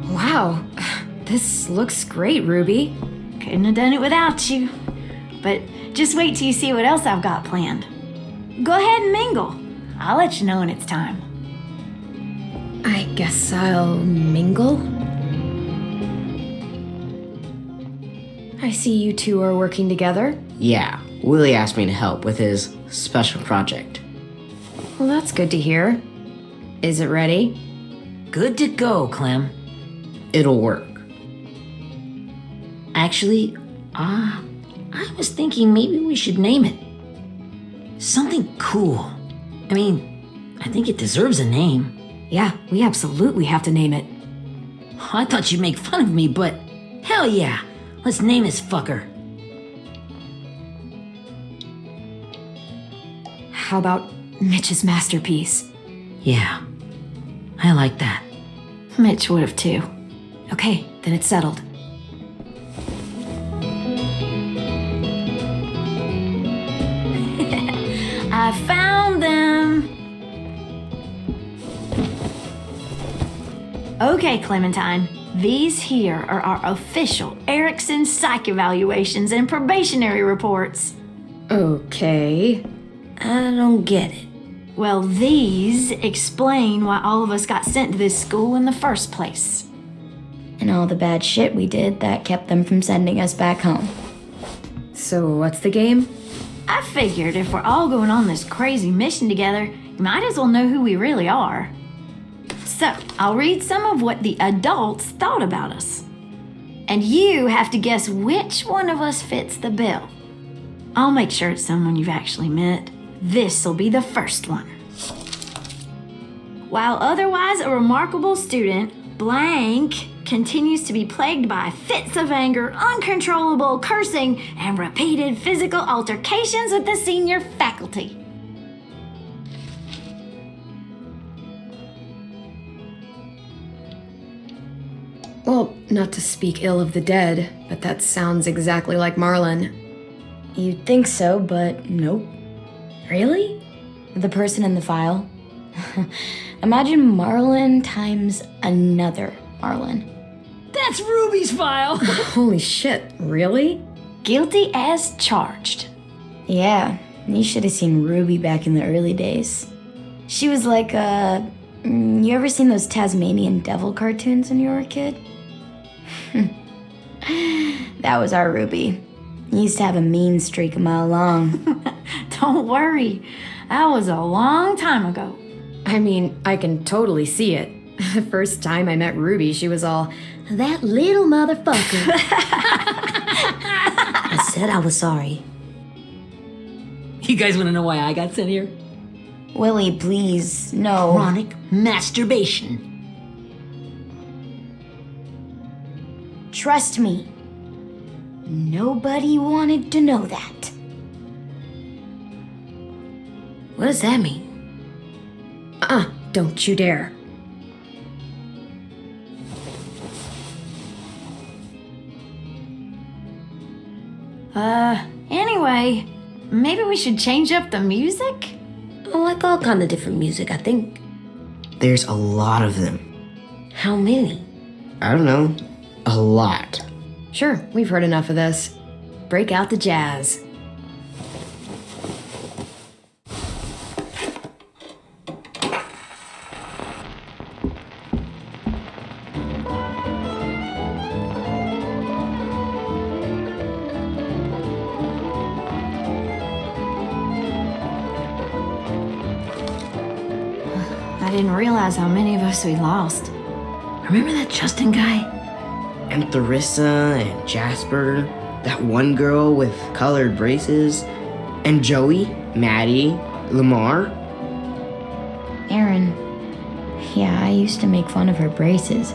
Wow, this looks great, Ruby.
Couldn't have done it without you. But just wait till you see what else I've got planned. Go ahead and mingle. I'll let you know when it's time.
I guess I'll mingle? I see you two are working together.
Yeah, Willie asked me to help with his special project.
Well, that's good to hear. Is it ready?
Good to go, Clem.
It'll work.
Actually, I was thinking maybe we should name it. Something cool. I mean, I think it deserves a name.
Yeah, we absolutely have to name it.
I thought you'd make fun of me, but hell yeah. Let's name this fucker.
How about Mitch's masterpiece?
Yeah, I like that.
Mitch would have too.
Okay, then it's settled.
I found them. Okay, Clementine. These here are our official Erickson psych evaluations and probationary reports.
Okay.
I don't get it.
Well, these explain why all of us got sent to this school in the first place.
And all the bad shit we did that kept them from sending us back home.
So what's the game?
I figured if we're all going on this crazy mission together, you might as well know who we really are. So, I'll read some of what the adults thought about us. And you have to guess which one of us fits the bill. I'll make sure it's someone you've actually met. This'll be the first one. While otherwise a remarkable student, blank continues to be plagued by fits of anger, uncontrollable cursing, and repeated physical altercations with the senior faculty.
Well, Not to speak ill of the dead, but that sounds exactly like Marlon.
You'd think so, but nope.
Really?
The person in the file? Imagine Marlon times another Marlon.
That's Ruby's file.
Holy shit, really?
Guilty as charged.
Yeah, you should have seen Ruby back in the early days. She was like you ever seen those Tasmanian devil cartoons when you were a kid? That was our Ruby. He used to have a mean streak a mile long.
Don't worry. That was a long time ago.
I mean, I can totally see it. The first time I met Ruby, she was all, "That little motherfucker."
I said I was sorry.
You guys want to know why I got sent here?
Willie, please, no.
Chronic masturbation.
Trust me. Nobody wanted to know that.
What does that mean?
Don't you dare.
Anyway, maybe we should change up the music?
I like all kind of different music, I think.
There's a lot of them.
How many?
I don't know. A lot.
Sure, we've heard enough of this. Break out the jazz.
I didn't realize how many of us we lost.
Remember that Justin guy?
And Theresa and Jasper, that one girl with colored braces, and Joey, Maddie, Lamar.
Aaron. Yeah, I used to make fun of her braces.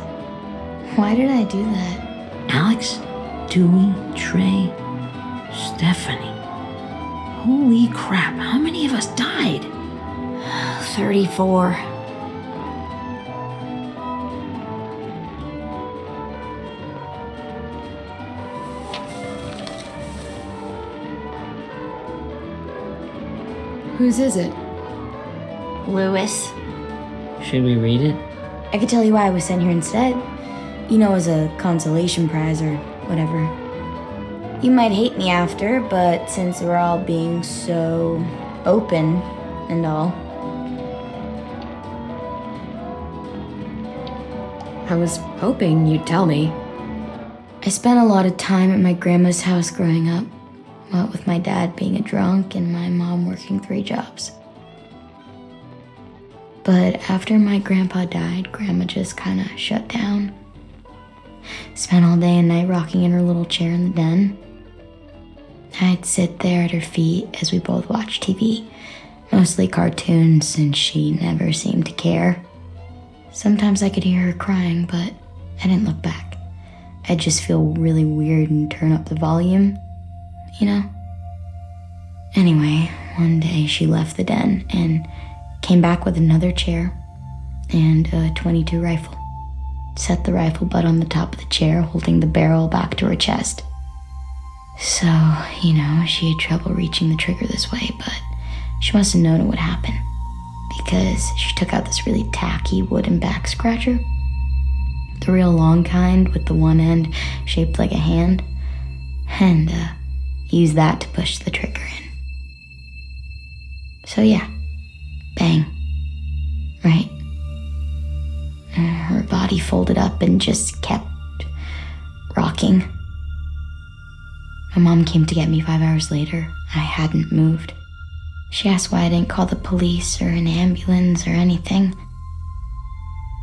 Why did I do that?
Alex, Dewey, Trey, Stephanie. Holy crap, how many of us died?
34.
Whose is it?
Lewis.
Should we read it?
I could tell you why I was sent here instead. You know, as a consolation prize or whatever. You might hate me after, but since we're all being so open and all.
I was hoping you'd tell me.
I spent a lot of time at my grandma's house growing up. What with my dad being a drunk and my mom working 3 jobs. But after my grandpa died, Grandma just kind of shut down. Spent all day and night rocking in her little chair in the den. I'd sit there at her feet as we both watched TV, mostly cartoons since she never seemed to care. Sometimes I could hear her crying, but I didn't look back. I'd just feel really weird and turn up the volume. You know? Anyway, one day she left the den and came back with another chair and a .22 rifle. Set the rifle butt on the top of the chair, holding the barrel back to her chest. So, you know, she had trouble reaching the trigger this way, but she must have known it would happen because she took out this really tacky wooden back scratcher. The real long kind with the one end shaped like a hand. And, use that to push the trigger in. So yeah, bang, right? Her body folded up and just kept rocking. My mom came to get me 5 hours later. I hadn't moved. She asked why I didn't call the police or an ambulance or anything.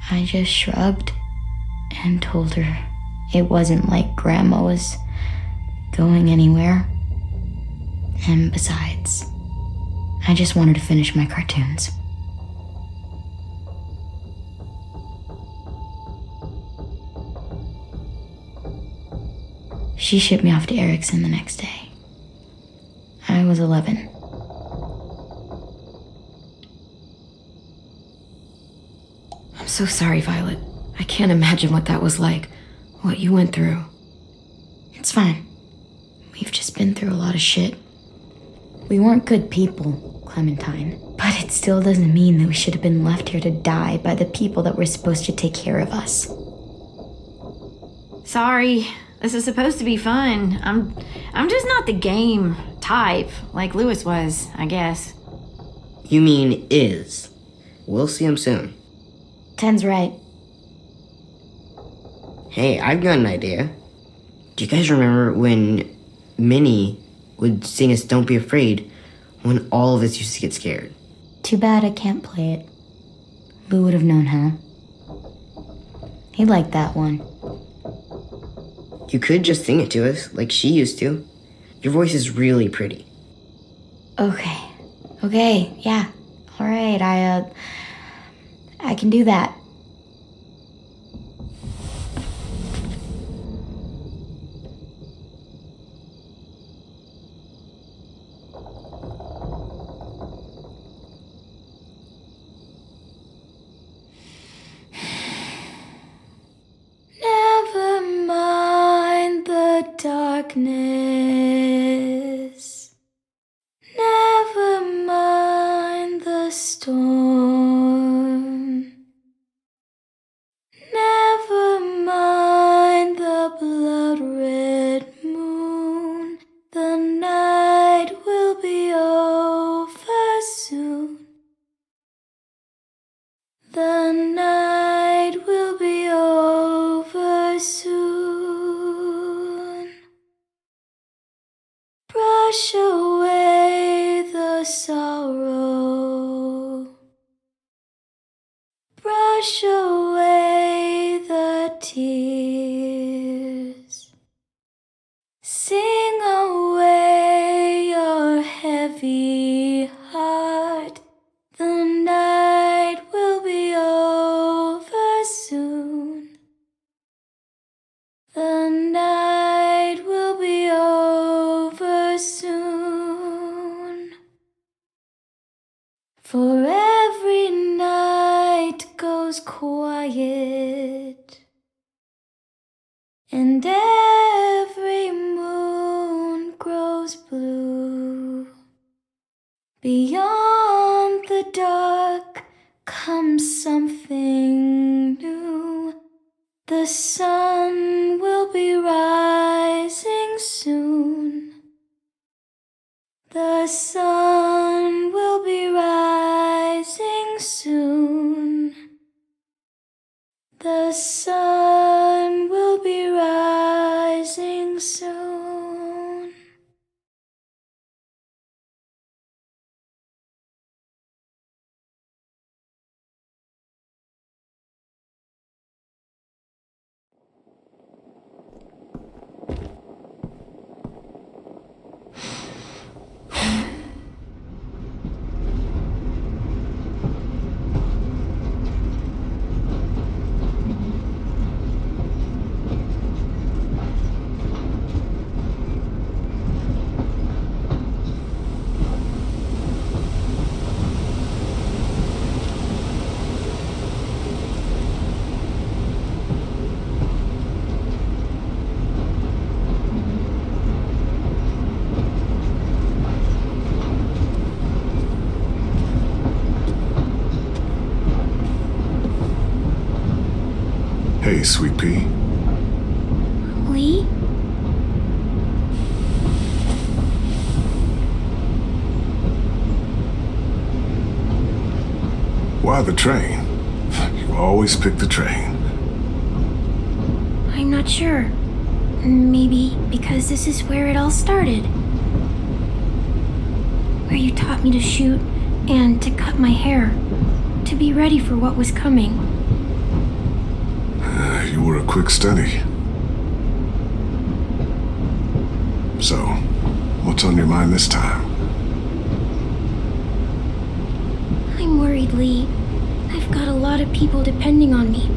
I just shrugged and told her it wasn't like Grandma was going anywhere. And besides, I just wanted to finish my cartoons. She shipped me off to Erickson the next day. I was 11.
I'm so sorry, Violet. I can't imagine what that was like. what you went through.
It's fine. We've just been through a lot of shit. We weren't good people, Clementine. But it still doesn't mean that we should have been left here to die by the people that were supposed to take care of us.
Sorry, this is supposed to be fun. I'm just not the game type, like Lewis was, I guess.
You mean is. We'll see him soon.
Ten's right.
Hey, I've got an idea. Do you guys remember when Minnie would sing us Don't Be Afraid when all of us used to get scared?
Too bad I can't play it. Lou would have known how. He liked that one.
You could just sing it to us, like she used to. Your voice is really pretty.
Okay, yeah. Alright, I can do that. Never mind the darkness. Never mind the storm. Never mind the blood-red moon. The night will be over soon. The night will be over soon. Brush away the sorrow. Brush away the tears. Sing away your heavy heart. The night will be over soon. The night will be over soon. For every night goes quiet, and every moon grows blue. Beyond the dark comes something new. The sun will be rising soon. The sun will be rising soon. The sun will be rising soon.
Hey, Sweet Pea.
Lee?
Why the train? You always pick the train.
I'm not sure. Maybe because this is where it all started. Where you taught me to shoot and to cut my hair, to be ready for what was coming.
You were a quick study. So, what's on your mind this time?
I'm worried, Lee. I've got a lot of people depending on me,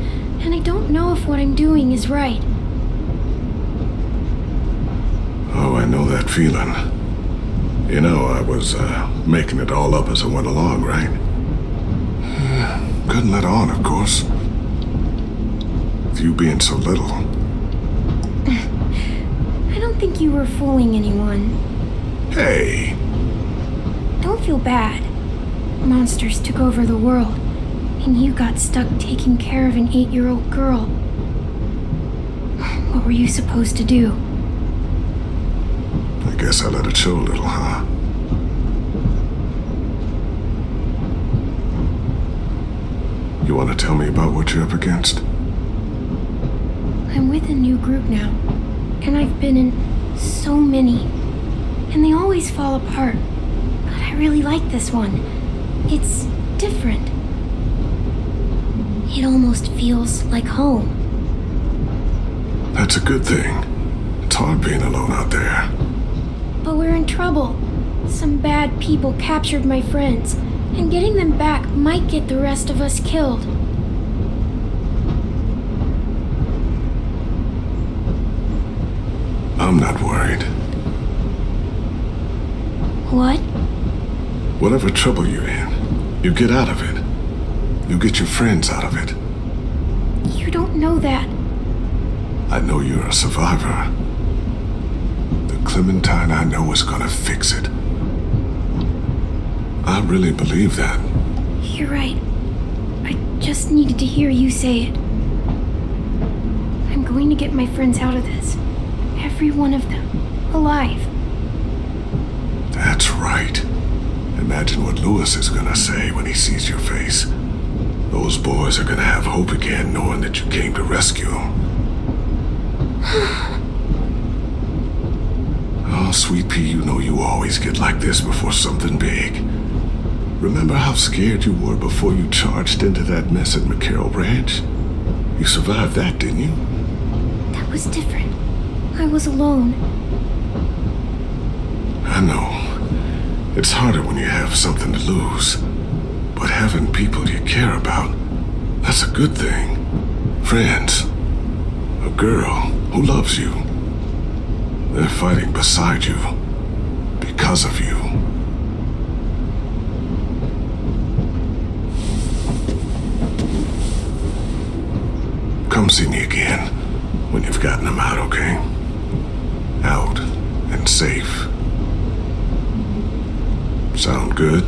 and I don't know if what I'm doing is right.
Oh, I know that feeling. You know, I was making it all up as I went along, right? Couldn't let on, of course. With you being so little,
don't think you were fooling anyone.
Hey,
Don't feel bad. Monsters took over the world, and you got stuck taking care of an 8-year-old girl. What were you supposed to do?
I guess I let it show a little, huh? You want to tell me about what you're up against?
I'm with a new group now, and I've been in so many, and they always fall apart. But I really like this one. It's different. It almost feels like home.
That's a good thing. It's hard being alone out there.
But we're in trouble. Some bad people captured my friends, and getting them back might get the rest of us killed.
I'm not worried.
What?
Whatever trouble you're in, you get out of it. You get your friends out of it.
You don't know that.
I know you're a survivor. The Clementine I know is gonna fix it. I really believe that.
You're right. I just needed to hear you say it. I'm going to get my friends out of this. Every one of them. Alive.
That's right. Imagine what Lewis is gonna say when he sees your face. Those boys are gonna have hope again knowing that you came to rescue them. Oh, Sweet Pea, you know you always get like this before something big. Remember how scared you were before you charged into that mess at McCarroll Ranch? You survived that, didn't you?
That was different. I was alone.
I know. It's harder when you have something to lose. But having people you care about, that's a good thing. Friends. A girl who loves you. They're fighting beside you. Because of you. Come see me again when you've gotten them out, okay? Out and safe. Sound good?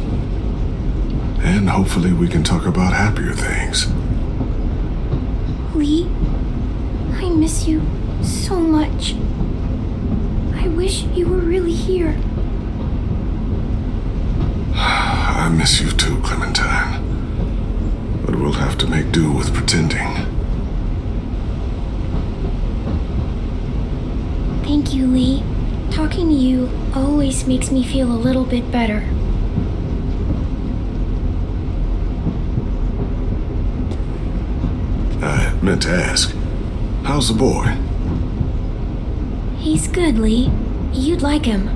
And hopefully we can talk about happier things.
Lee, I miss you so much. I wish you were really here.
I miss you too, Clementine. But we'll have to make do with pretending.
Thank you, Lee. Talking to you always makes me feel a little bit better.
I meant to ask, how's the boy?
He's good, Lee. You'd like him.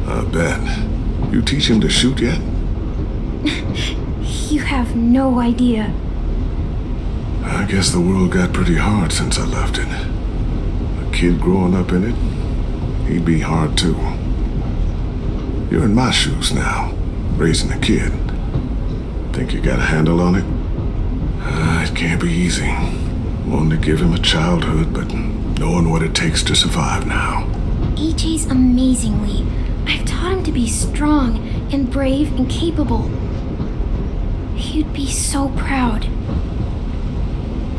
I bet. You teach him to shoot yet?
You have no idea.
I guess the world got pretty hard since I left it. A kid growing up in it, he'd be hard too. You're in my shoes now, raising a kid. Think you got a handle on it? It can't be easy. Wanting to give him a childhood, but knowing what it takes to survive now.
AJ's amazing, Lee. I've taught him to be strong and brave and capable. He'd be so proud.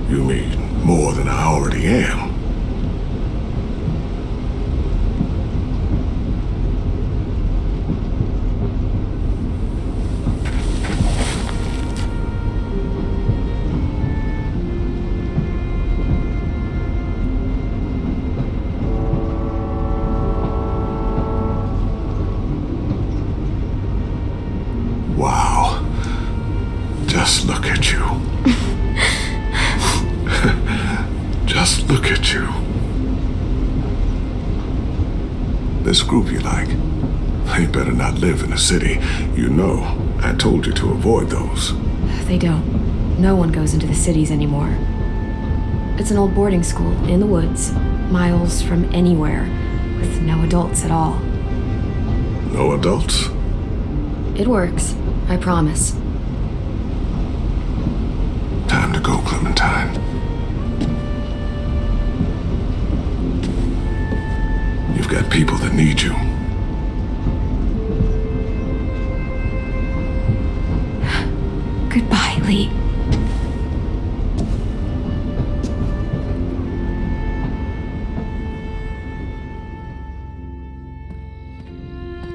You mean more than I already am? Wow. Just look at you. Just look at you. This group you like, they better not live in the city. You know, I told you to avoid those.
They don't. No one goes into the cities anymore. It's an old boarding school in the woods, miles from anywhere, with no adults at all.
No adults?
It works, I promise.
Time to go, Clementine. You've got people that need you.
Goodbye, Lee.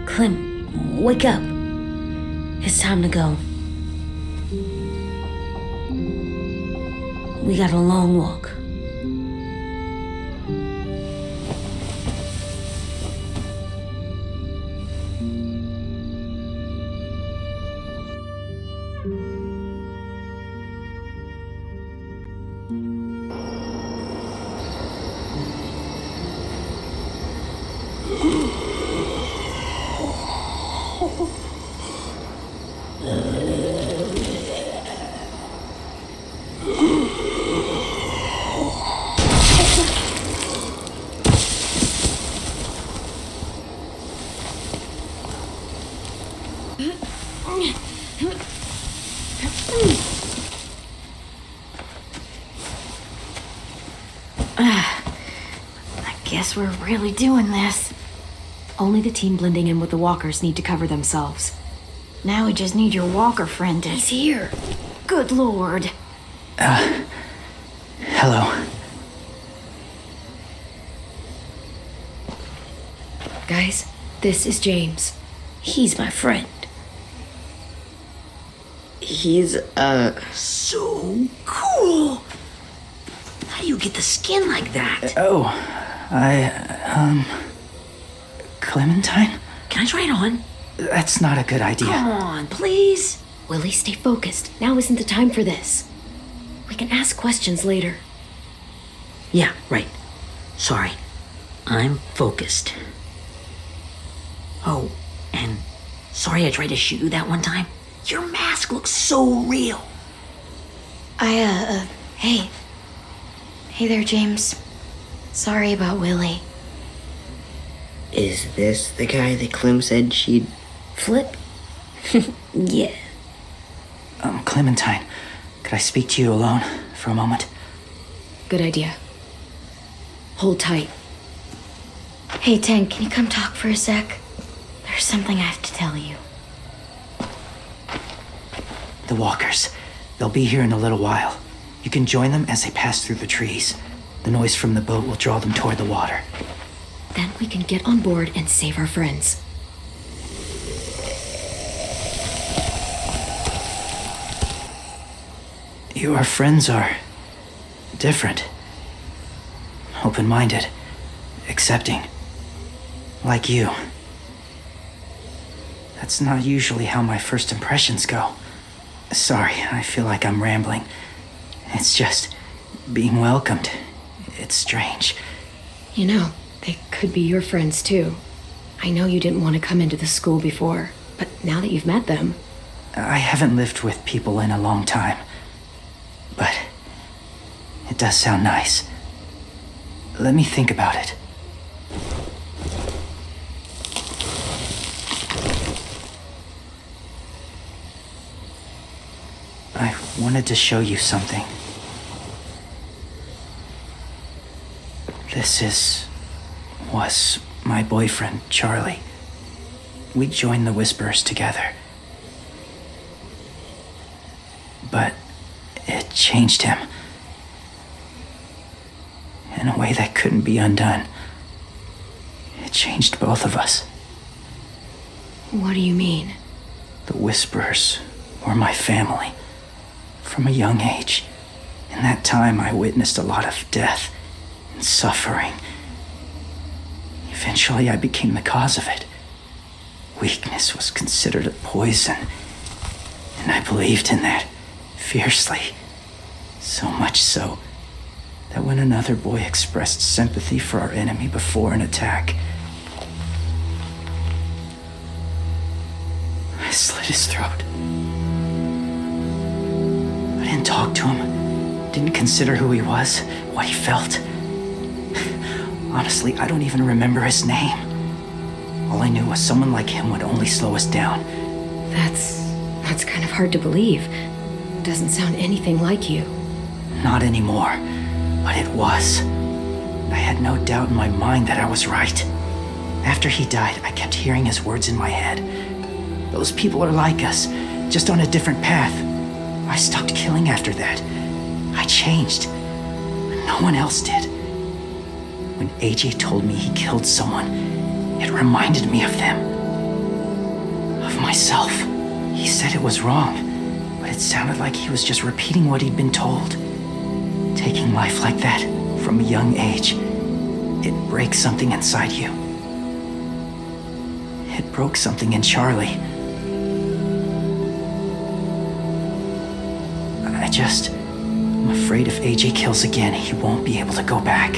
Clem, wake up. It's time to go. We got a long walk.
I guess we're really doing this.
Only the team blending in with the walkers need to cover themselves.
Now we just need your walker friend to...
He's here.
Good lord.
Hello.
Guys, this is James.
He's my friend.
He's,
So cool! How do you get the skin like that?
Clementine?
Can I try it on?
That's not a good idea.
Come on, please.
Willie, stay focused. Now isn't the time for this. We can ask questions later.
Yeah, right. Sorry. I'm focused. Oh, and sorry I tried to shoot you that one time. Your mask looks so real.
Hey. Hey there, James. Sorry about Willie.
is this the guy that Clem said she'd flip?
Yeah.
Clementine, could I speak to you alone for a moment?
Good idea. Hold tight.
Hey, Tank, can you come talk for a sec? There's something I have to tell you.
The walkers. They'll be here in a little while. You can join them as they pass through the trees. The noise from the boat will draw them toward the water.
Then we can get on board and save our friends.
Your friends are different. Open-minded. Accepting. Like you. That's not usually how my first impressions go. Sorry, I feel like I'm rambling. It's just being welcomed. It's strange.
You know, they could be your friends too. I know you didn't want to come into the school before, but now that you've met them...
I haven't lived with people in a long time. But it does sound nice. Let me think about it. I wanted to show you something. This was my boyfriend, Charlie. We joined the Whisperers together. But it changed him. In a way that couldn't be undone. It changed both of us.
What do you mean?
The Whisperers were my family. From a young age. In that time, I witnessed a lot of death and suffering. Eventually, I became the cause of it. Weakness was considered a poison, and I believed in that fiercely. So much so that when another boy expressed sympathy for our enemy before an attack, I slit his throat. I didn't talk to him, didn't consider who he was, what he felt. Honestly, I don't even remember his name. All I knew was someone like him would only slow us down.
That's kind of hard to believe. Doesn't sound anything like you.
Not anymore, but it was. I had no doubt in my mind that I was right. After he died, I kept hearing his words in my head. Those people are like us, just on a different path. I stopped killing after that. I changed. No one else did. When AJ told me he killed someone, it reminded me of them. Of myself. He said it was wrong, but it sounded like he was just repeating what he'd been told. Taking life like that, from a young age, it breaks something inside you. It broke something in Charlie. I'm afraid if AJ kills again, he won't be able to go back.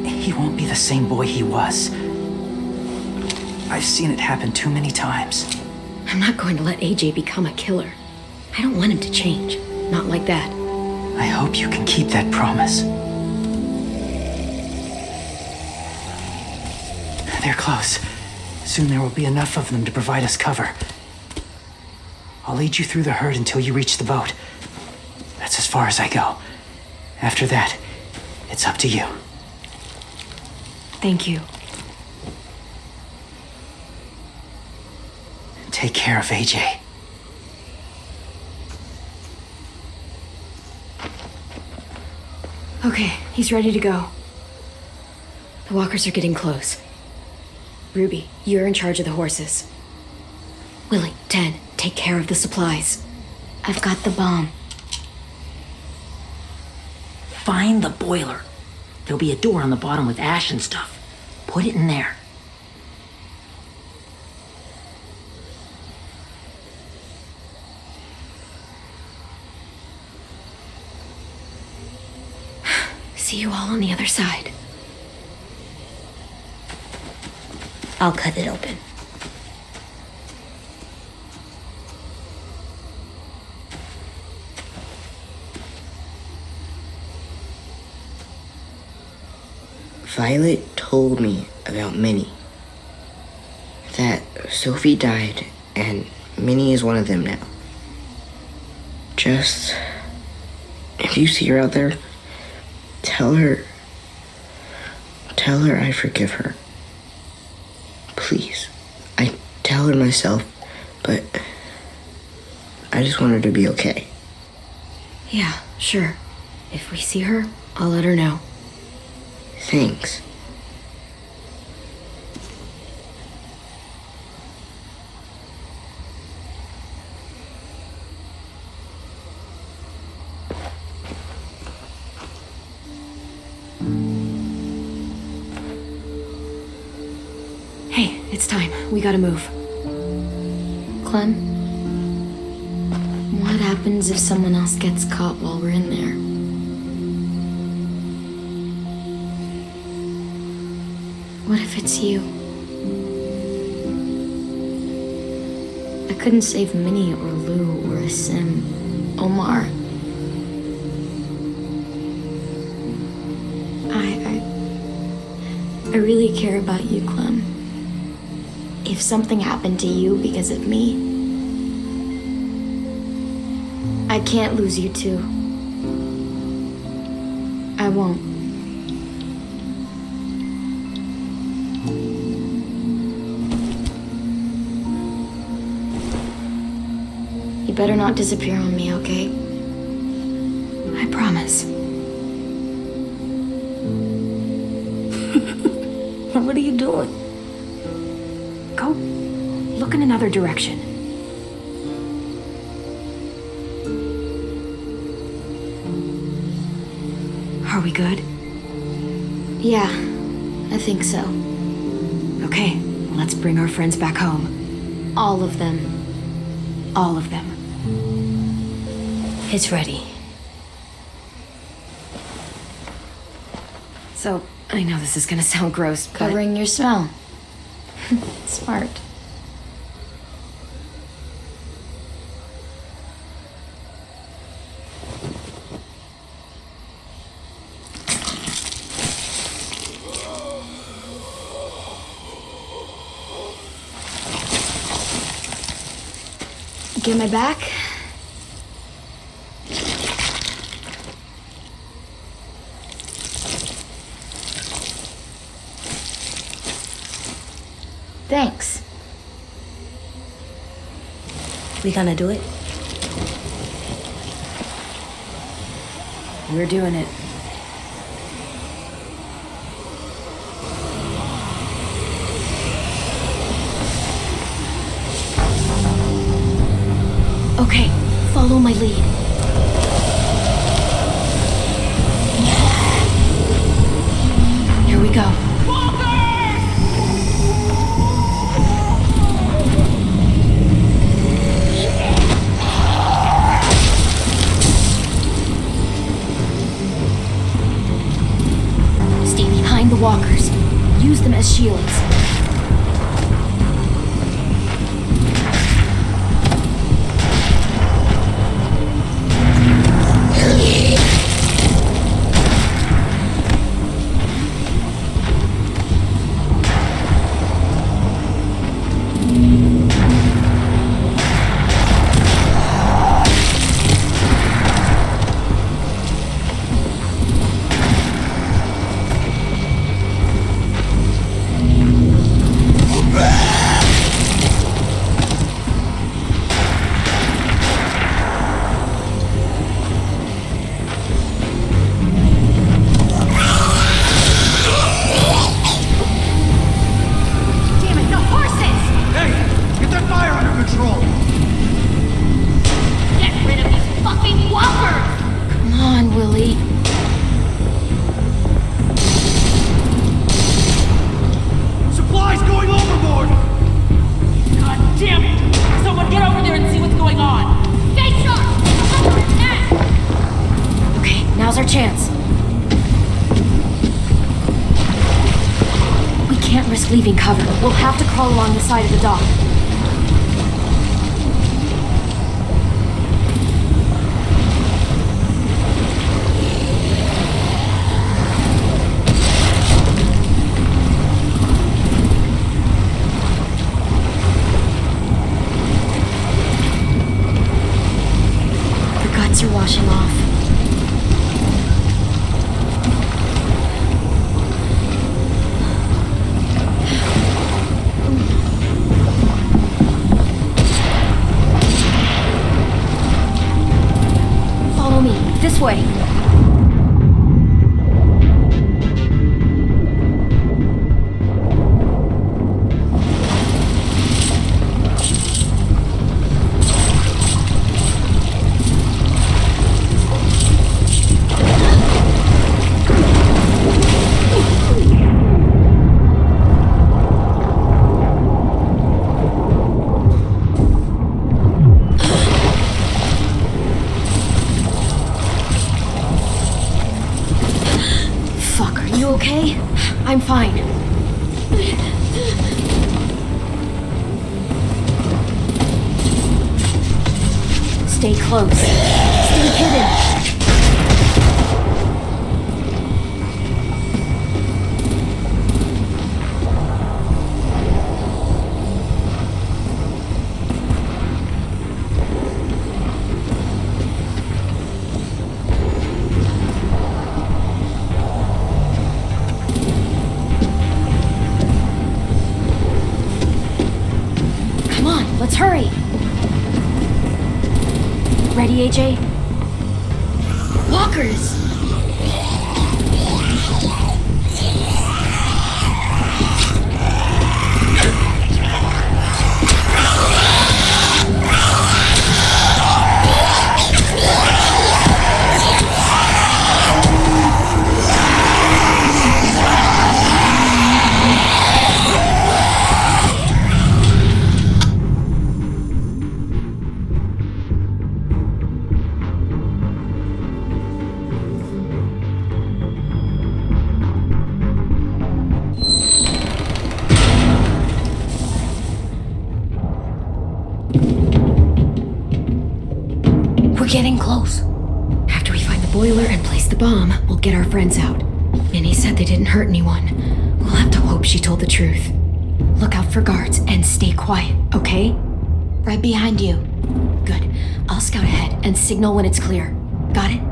He won't be the same boy he was. I've seen it happen too many times.
I'm not going to let AJ become a killer. I don't want him to change. Not like that.
I hope you can keep that promise. They're close. Soon there will be enough of them to provide us cover. I'll lead you through the herd until you reach the boat. That's as far as I go. After that, it's up to you.
Thank you.
Take care of AJ.
Okay, he's ready to go. The walkers are getting close. Ruby, you're in charge of the horses. Willie, 10, take care of the supplies.
I've got the bomb.
Find the boiler. There'll be a door on the bottom with ash and stuff. Put it in there.
See you all on the other side.
I'll cut it open.
Violet told me about Minnie. That Sophie died, and Minnie is one of them now. Just, if you see her out there, tell her I forgive her. Please. I tell her myself, but I just want her to be okay.
Yeah, sure. If we see her, I'll let her know.
Thanks.
Hey, it's time. We gotta move.
Clem, what happens if someone else gets caught while we're in there? What if it's you? I couldn't save Minnie or Lou or Sim, Omar. I really care about you, Clem. If something happened to you because of me, I can't lose you too. I won't. You better not disappear on me, okay?
I promise.
What are you doing?
Go look in another direction. Are we good?
Yeah, I think so.
Okay, let's bring our friends back home.
All of them.
All of them.
It's ready.
So, I know this is gonna sound gross, but...
Covering your smell. Smart. Get my back? Thanks.
We gonna do it?
We're doing it.
Okay, follow my lead. Here we go. Stay behind the walkers. Use them as shields. Leaving cover. We'll have to crawl along the side of the dock. The guts are washing off. This way. Okay? I'm fine. Stay close. Stay hidden. Let's hurry! Ready, AJ? Walkers! Getting close. After we find the boiler and place the bomb, we'll get our friends out. Minnie said they didn't hurt anyone. We'll have to hope she told the truth. Look out for guards and stay quiet, okay? Right behind you. Good. I'll scout ahead and signal when it's clear. Got it?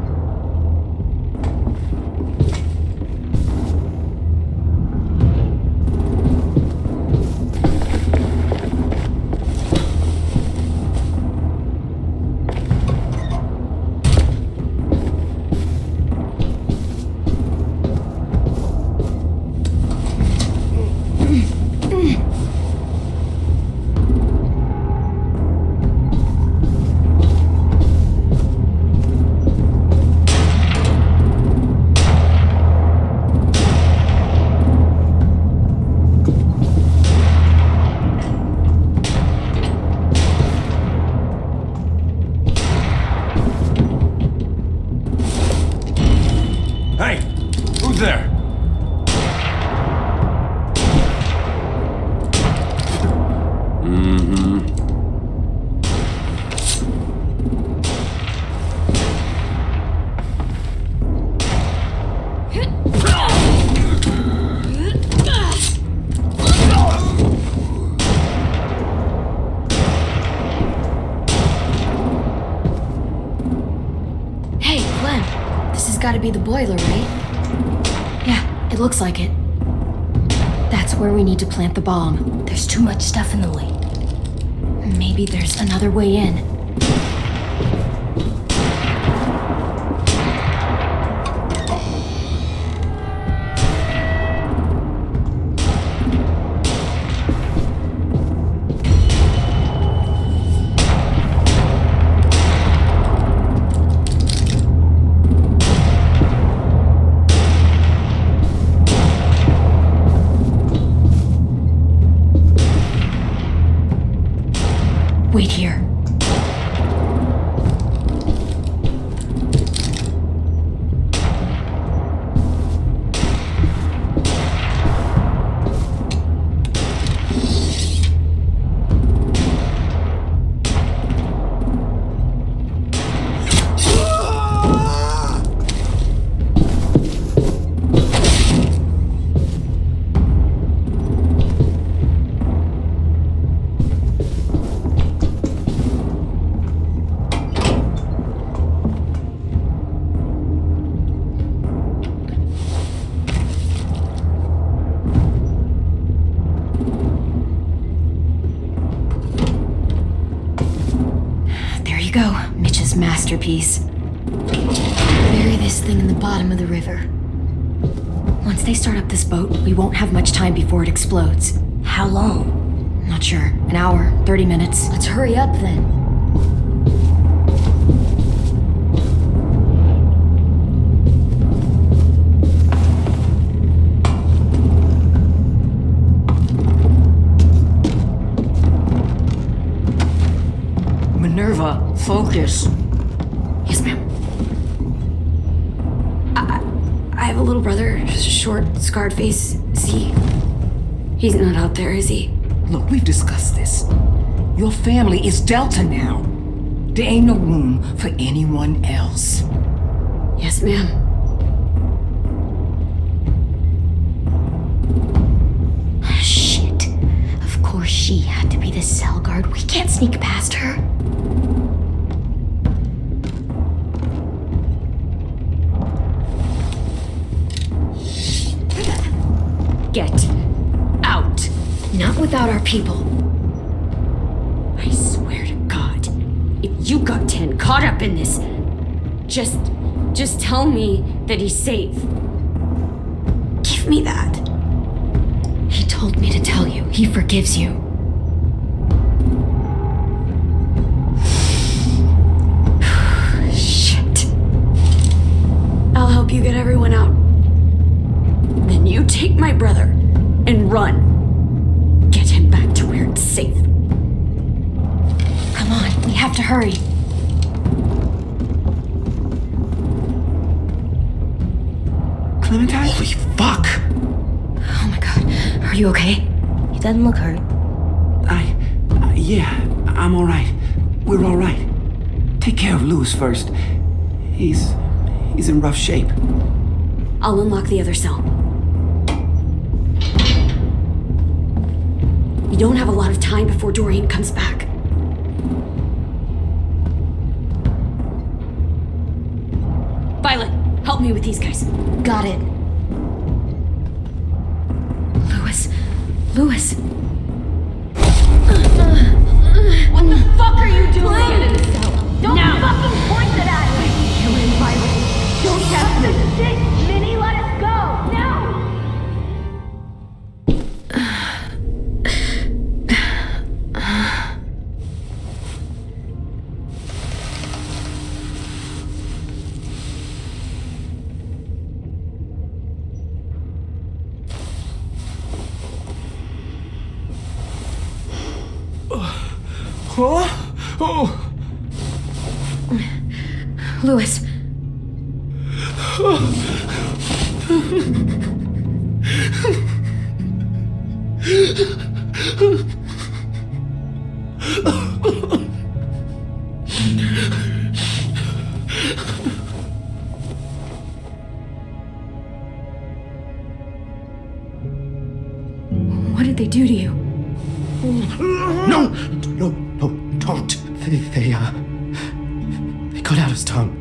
Hey, Clem. This has got to be the boiler, right? Yeah, it looks like it. That's where we need to plant the bomb.
There's too much stuff in the way.
Maybe there's another way in. Wait here. Masterpiece. Bury this thing in the bottom of the river. Once they start up this boat, we won't have much time before it explodes.
How long?
Not sure. An hour, 30 minutes.
Let's hurry up then.
Minerva, focus.
Yes, ma'am. I have a little brother, short, scarred face. He's not out there, is he?
Look, we've discussed this. Your family is Delta now. There ain't no room for anyone else.
Yes, ma'am.
Shit. Of course she had to be the cell guard. We can't sneak past her.
Get out. Not without our people.
I swear to God, if you got 10 caught up in this, just tell me that he's safe.
Give me that. He told me to tell you. He forgives you. Shit. I'll help you get everyone out.
Then you take my brother and run. Get him back to where it's safe.
Come on, we have to hurry.
Clementine?
Holy fuck!
Oh my god. Are you okay?
He doesn't look hurt.
Yeah, I'm all right. We're all right. Take care of Louis first. He's in rough shape.
I'll unlock the other cell. We don't have a lot of time before Dorian comes back. Violet, help me with these guys.
Got it. Louis.
What the fuck are you doing? Get in the cell. Don't fucking point it at me! You and Violet. Don't test this shit! Minnie, let us go! Now!
Louis. What did they do to you?
No, don't. They cut out his tongue.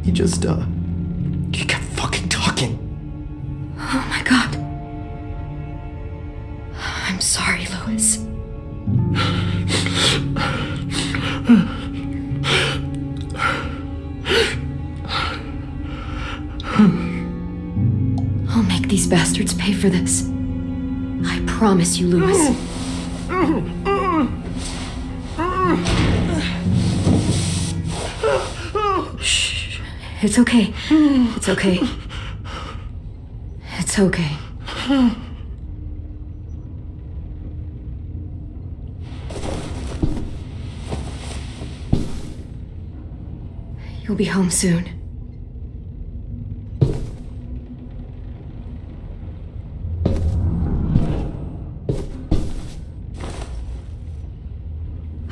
He kept fucking talking.
Oh my god. I'm sorry, Louis. I'll make these bastards pay for this. I promise you, Louis. Shh. It's okay. It's okay. It's okay. You'll be home soon.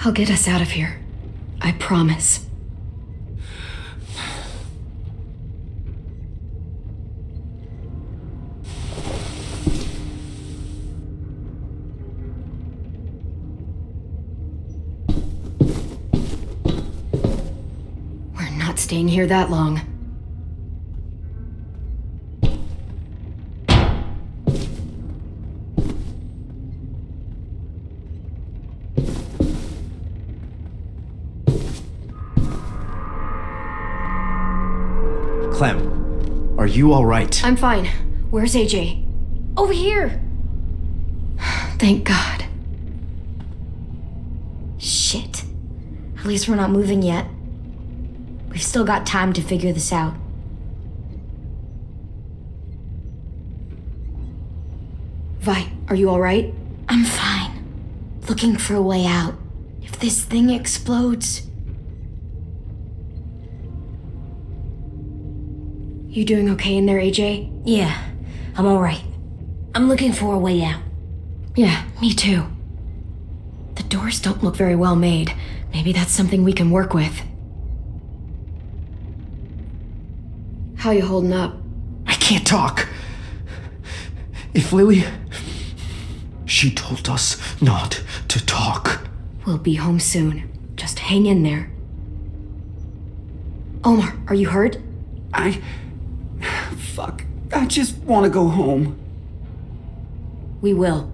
I'll get us out of here. I promise. We're not staying here that long.
Clem, are you all right?
I'm fine. Where's AJ?
Over here!
Thank God.
Shit. At least we're not moving yet. We've still got time to figure this out.
Vi, are you all right?
I'm fine. Looking for a way out. If this thing explodes...
You doing okay in there, AJ?
Yeah, I'm alright. I'm looking for a way out.
Yeah, me too. The doors don't look very well made. Maybe that's something we can work with. How you holding up?
I can't talk. If Lily... She told us not to talk.
We'll be home soon. Just hang in there. Omar, are you hurt?
Fuck. I just want to go home.
We will.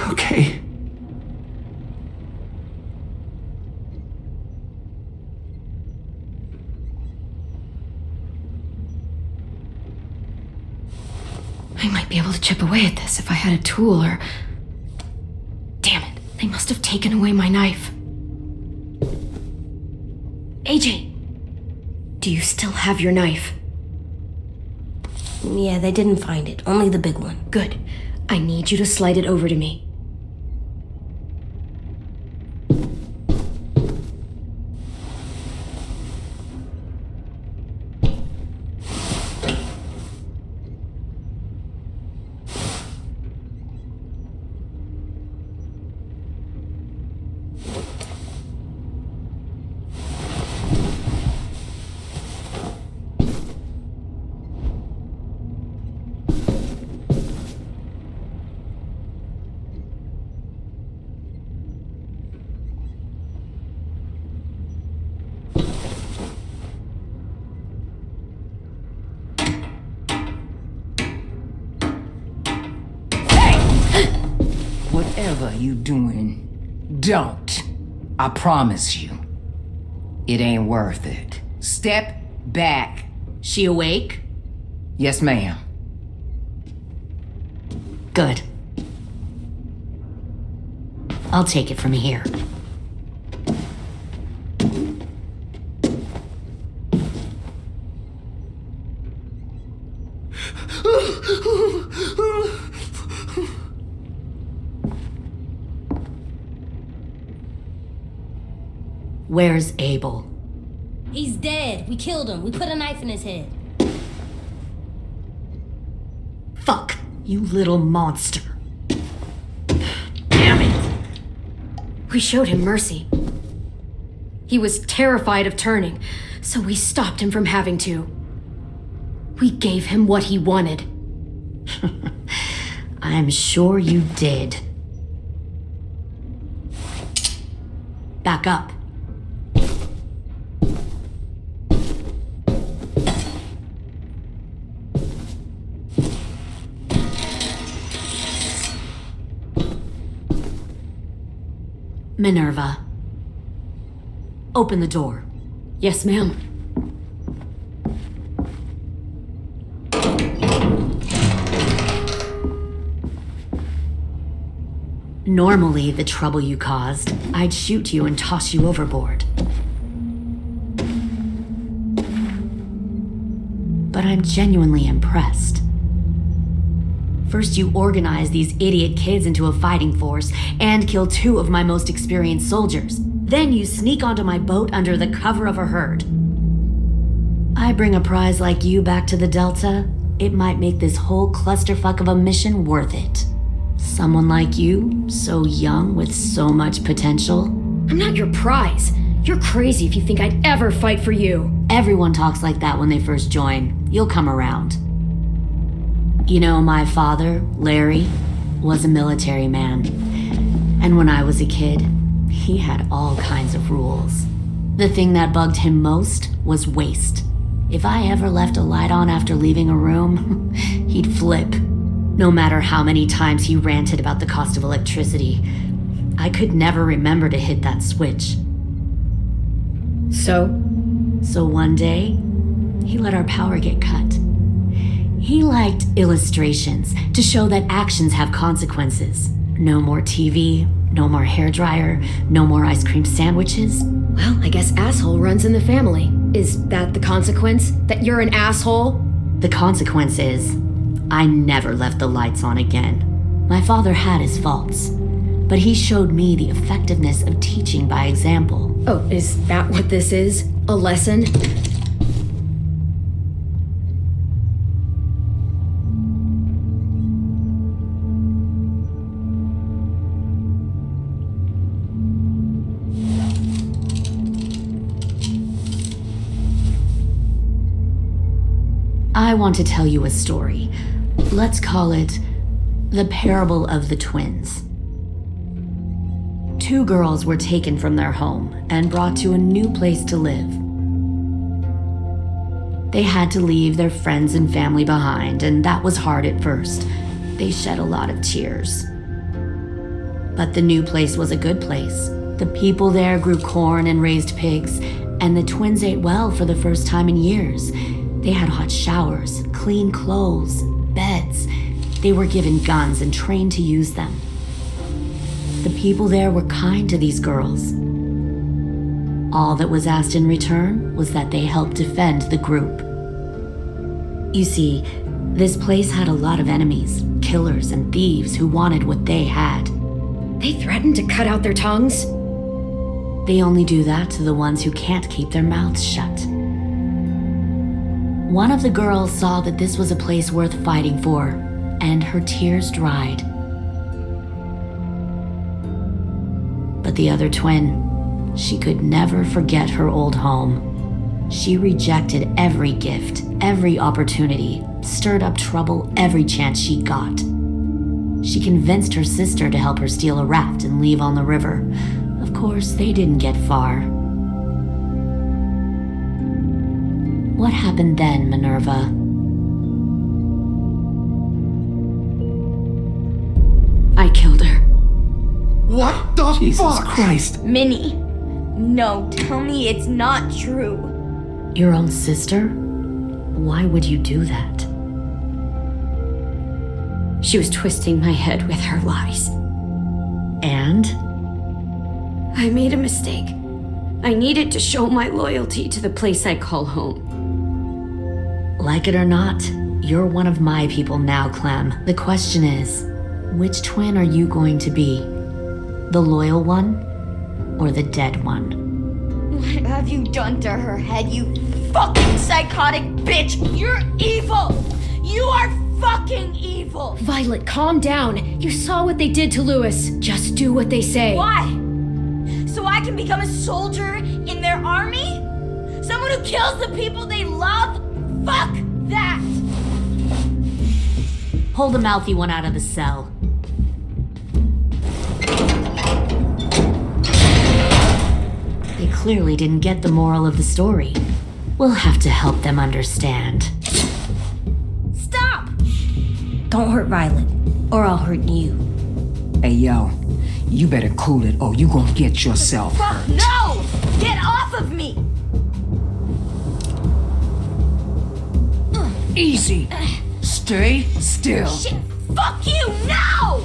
Okay.
I might be able to chip away at this if I had a tool or... Damn it, they must have taken away my knife. AJ, do you still have your knife?
Yeah, they didn't find it. Only the big one.
Good. I need you to slide it over to me.
Whatever you doing, don't. I promise you. It ain't worth it. Step back. She awake? Yes, ma'am.
Good. I'll take it from here. Where's Abel?
He's dead. We killed him. We put a knife in his head.
Fuck, you little monster.
Damn it!
We showed him mercy. He was terrified of turning, so we stopped him from having to. We gave him what he wanted.
I'm sure you did. Back up. Minerva. Open the door.
Yes, ma'am.
Normally, the trouble you caused, I'd shoot you and toss you overboard. But I'm genuinely impressed. First, you organize these idiot kids into a fighting force and kill 2 of my most experienced soldiers. Then you sneak onto my boat under the cover of a herd. I bring a prize like you back to the Delta, it might make this whole clusterfuck of a mission worth it. Someone like you, so young with so much potential.
I'm not your prize. You're crazy if you think I'd ever fight for you.
Everyone talks like that when they first join. You'll come around. You know, my father, Larry, was a military man. And when I was a kid, he had all kinds of rules. The thing that bugged him most was waste. If I ever left a light on after leaving a room, he'd flip. No matter how many times he ranted about the cost of electricity, I could never remember to hit that switch.
So
one day, he let our power get cut. He liked illustrations to show that actions have consequences. No more TV, no more hairdryer, no more ice cream sandwiches.
Well, I guess asshole runs in the family. Is that the consequence? That you're an asshole?
The consequence is, I never left the lights on again. My father had his faults, but he showed me the effectiveness of teaching by example.
Oh, is that what this is? A lesson?
I want to tell you a story. Let's call it the parable of the twins. 2 girls were taken from their home and brought to a new place to live. They had to leave their friends and family behind, and that was hard at first. They shed a lot of tears. But the new place was a good place. The people there grew corn and raised pigs, and the twins ate well for the first time in years. They had hot showers, clean clothes, beds. They were given guns and trained to use them. The people there were kind to these girls. All that was asked in return was that they help defend the group. You see, this place had a lot of enemies, killers and thieves who wanted what they had.
They threatened to cut out their tongues?
They only do that to the ones who can't keep their mouths shut. One of the girls saw that this was a place worth fighting for, and her tears dried. But the other twin, she could never forget her old home. She rejected every gift, every opportunity, stirred up trouble every chance she got. She convinced her sister to help her steal a raft and leave on the river. Of course, they didn't get far. What happened then, Minerva?
I killed her.
What the
Jesus
fuck?
Christ.
Minnie, no, tell me it's not true.
Your own sister? Why would you do that?
She was twisting my head with her lies.
And?
I made a mistake. I needed to show my loyalty to the place I call home.
Like it or not, you're one of my people now, Clem. The question is, which twin are you going to be? The loyal one or the dead one?
What have you done to her head, you fucking psychotic bitch? You're evil! You are fucking evil!
Violet, calm down. You saw what they did to Louis. Just do what they say.
Why? So I can become a soldier in their army? Someone who kills the people they love? Fuck that!
Pull the mouthy one out of the cell. They clearly didn't get the moral of the story. We'll have to help them understand.
Stop!
Don't hurt Violet, or I'll hurt you.
Hey, yo, you better cool it or you gonna get yourself
Fuck
hurt.
no! Get off of me!
Easy. Stay still.
Shit! Fuck you! No!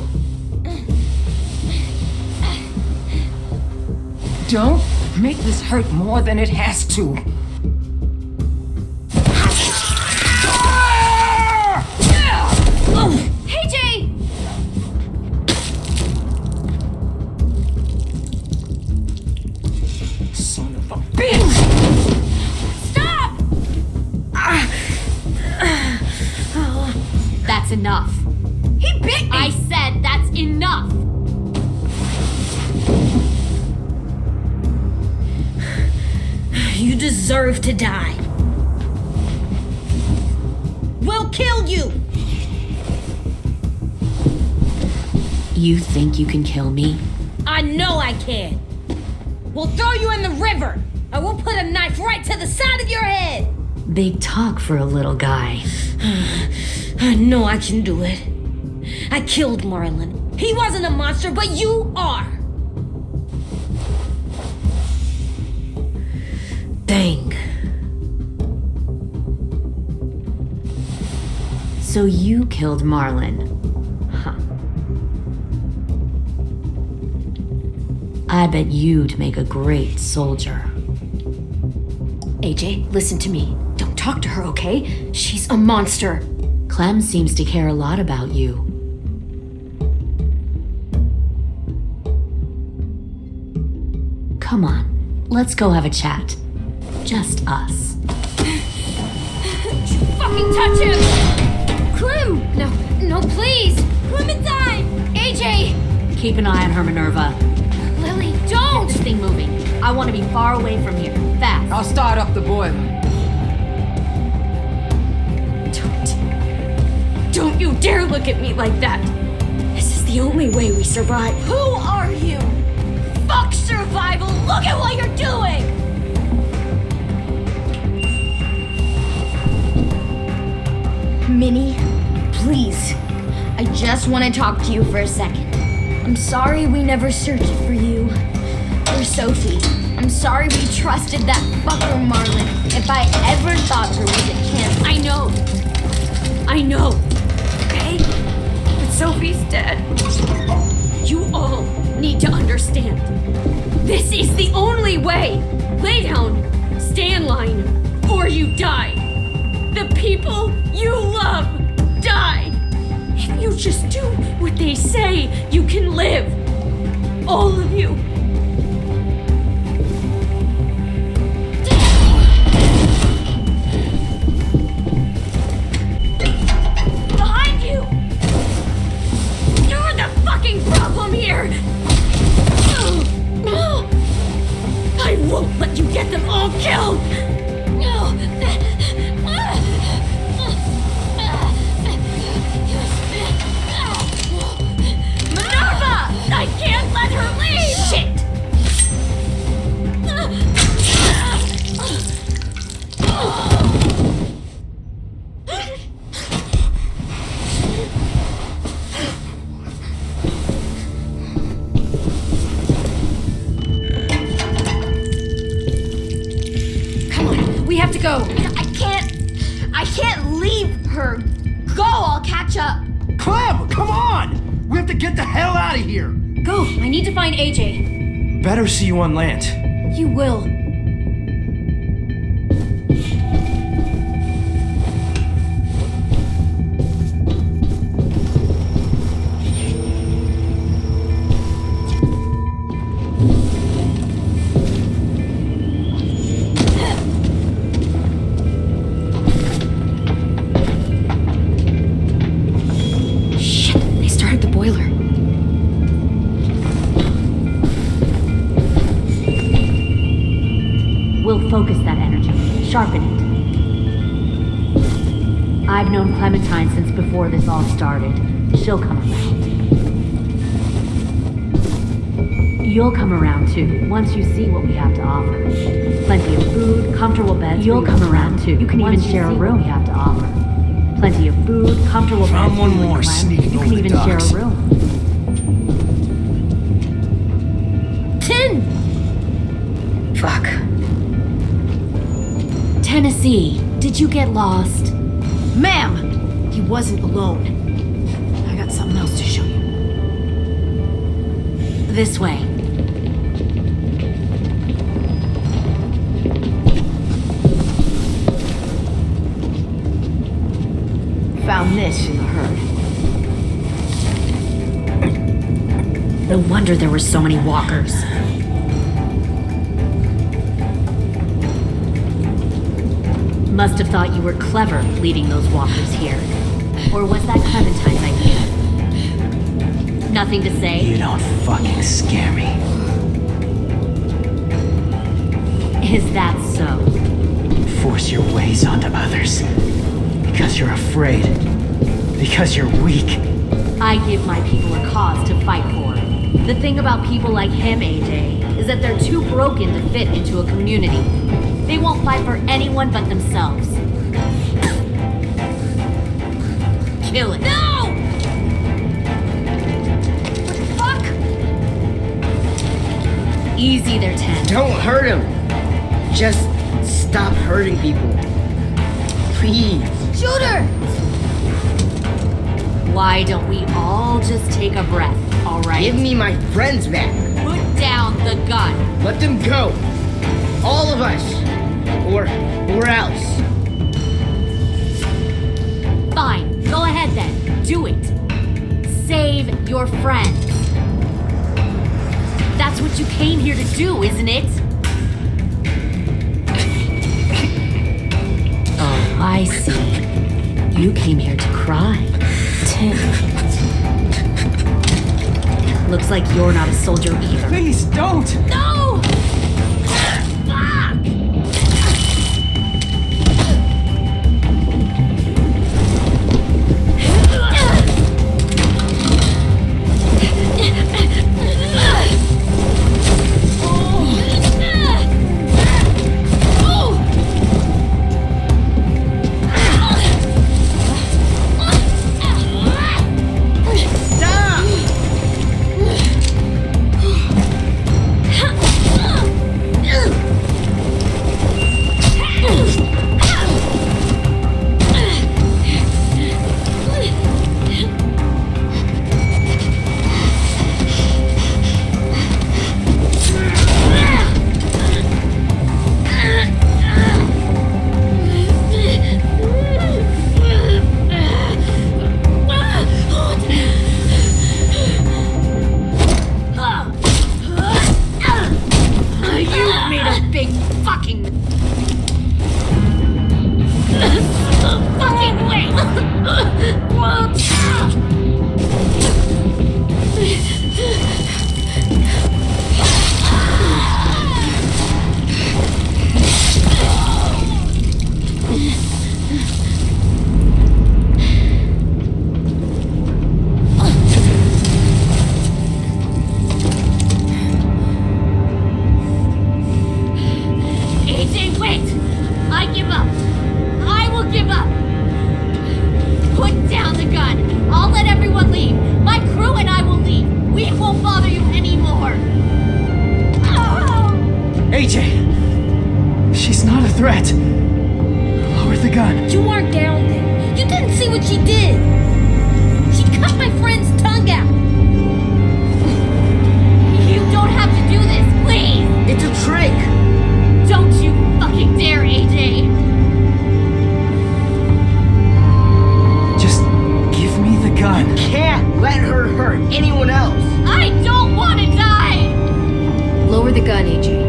Don't make this hurt more than it has to.
Hey, Jay!
Son of a bitch!
Stop!
That's enough.
He bit me!
I said that's enough!
You deserve to die. We'll kill you!
You think you can kill me?
I know I can. We'll throw you in the river, and we'll put a knife right to the side of your head.
Big talk for a little guy.
I know I can do it. I killed Marlon. He wasn't a monster, but you are. Dang.
So you killed Marlon. Huh. I bet you'd make a great soldier.
AJ, listen to me. Don't talk to her, okay? She's a monster.
Clem seems to care a lot about you. Come on, let's go have a chat. Just us.
Fucking touch him! Clem! No, please! Clementine! AJ!
Keep an eye on her, Minerva.
Lily, don't!
Get this thing moving. I want to be far away from here. Fast.
I'll start up the boiler.
Don't you dare look at me like that! This is the only way we survive. Who are you? Fuck survival! Look at what you're doing! Minnie, please. I just want to talk to you for a second. I'm sorry we never searched for you. Or Sophie. I'm sorry we trusted that fucker Marlon. If I ever thought there was a chance. I know. Okay? But Sophie's dead. You all need to understand. This is the only way. Lay down, stay in line, or you die. The people you love die. If you just do what they say, you can live. All of you. Behind you! You're the fucking problem here! I won't let you get them all killed! Minerva! I can't let her leave! Shit! Come on, we have to go. I can't leave her. Go, I'll catch up.
Clem, come on! We have to get the hell out of here!
Go, I need to find AJ.
Better see you on land.
You will. Shit, they started the boiler.
Focus that energy. Sharpen it. I've known Clementine since before this all started. She'll come around. You'll come around too, once you see what we have to offer. Plenty of food, comfortable beds. You'll come around too. You can even share a room we have to offer. Plenty of food, comfortable beds.
Found one more sneaking
You
over
can
the
even share
docks.
a room.
10!
Fuck.
Tennessee, did you get lost?
Ma'am! He wasn't alone. I got something else to show you.
This way.
Found this in the herd.
No wonder there were so many walkers. Must have thought you were clever leading those walkers here. Or was that Clementine's idea? Nothing to say?
You don't fucking scare me.
Is that so?
Force your ways onto others. Because you're afraid. Because you're weak.
I give my people a cause to fight for. The thing about people like him, AJ, is that they're too broken to fit into a community. They won't fight for anyone but themselves. Kill it. No! What the fuck? Easy there, 10.
Don't hurt him. Just stop hurting people. Please.
Shoot her!
Why don't we all just take a breath, alright?
Give me my friends back.
Put down the gun.
Let them go. All of us. Or else.
Fine, go ahead then. Do it. Save your friends. That's what you came here to do, isn't it? Oh, I see. You came here to cry.
10.
Looks like you're not a soldier either.
Please don't!
No! Fuck!
threat. Lower the gun.
You weren't down there. You didn't see what she did. She cut my friend's tongue out.
You don't have to do this, please.
It's a trick.
Don't you fucking dare, AJ.
Just give me the gun.
Can't let her hurt anyone else.
I don't want to die.
Lower the gun, AJ.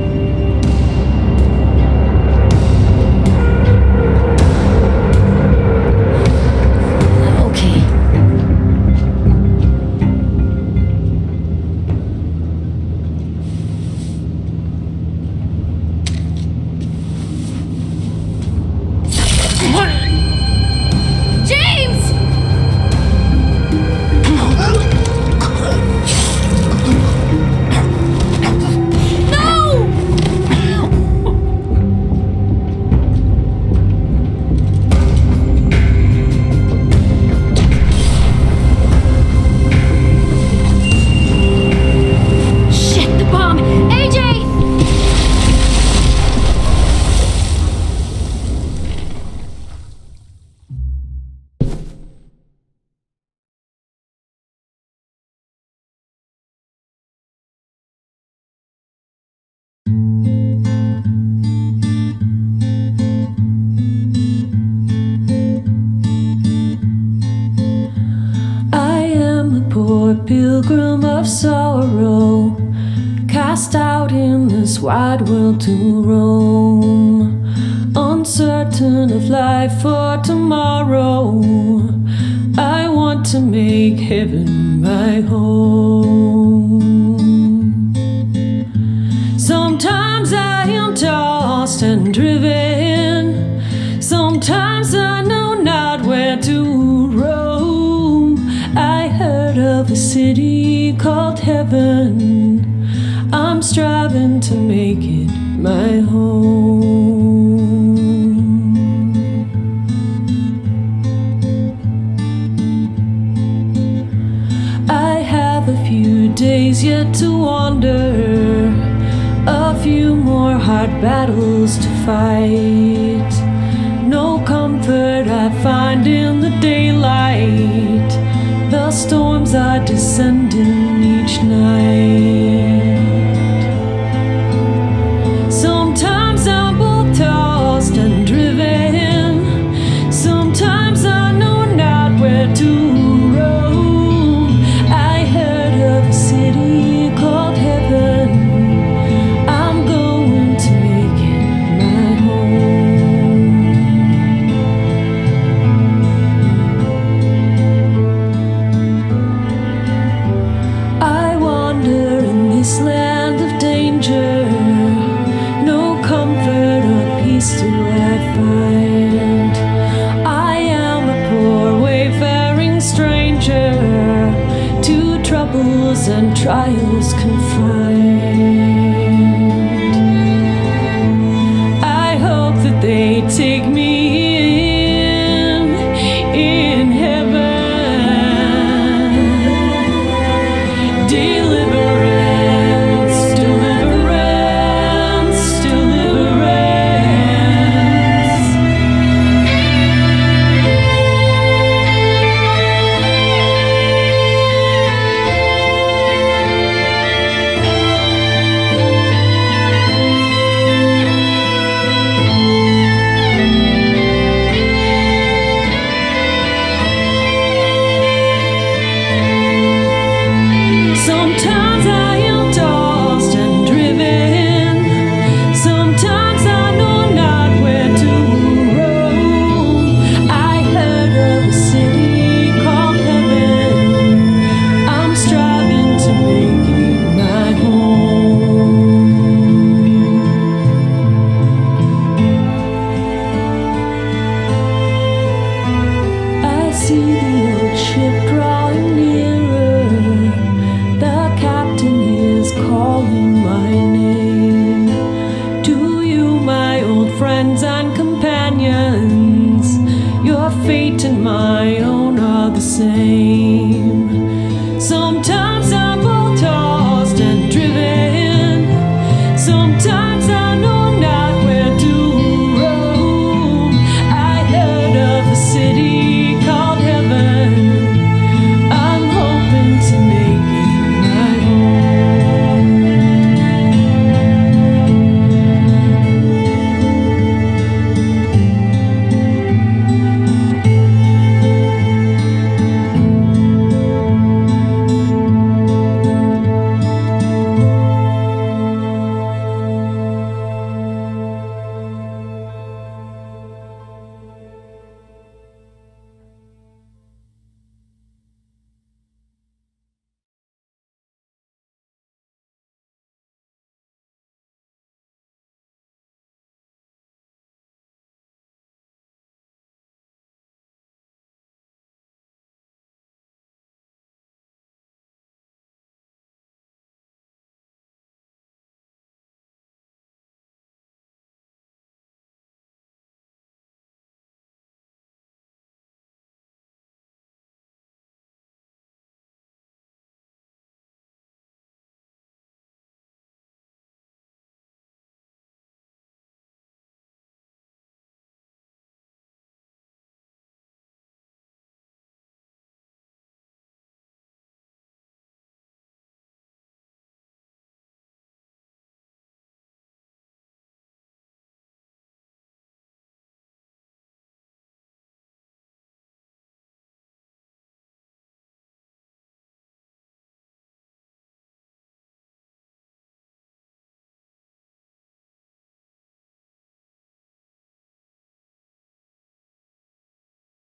Okay.
of sorrow, cast out in this wide world to roam, uncertain of life for tomorrow. I want to make heaven my home. Sometimes I am tossed and driven, sometimes I know not where to roam. I heard of a city called heaven, I'm striving to make it my home. I have a few days yet to wander, a few more hard battles to fight. No comfort I find in the daylight, the storms are descending each night. Sometimes I'm both tossed and driven, sometimes I know not where to roam. I heard of a city called heaven, I'm going to make it my home. I wander in this land of danger, no comfort or peace do I find. I am a poor wayfaring stranger, to troubles and trials confined. I hope that they take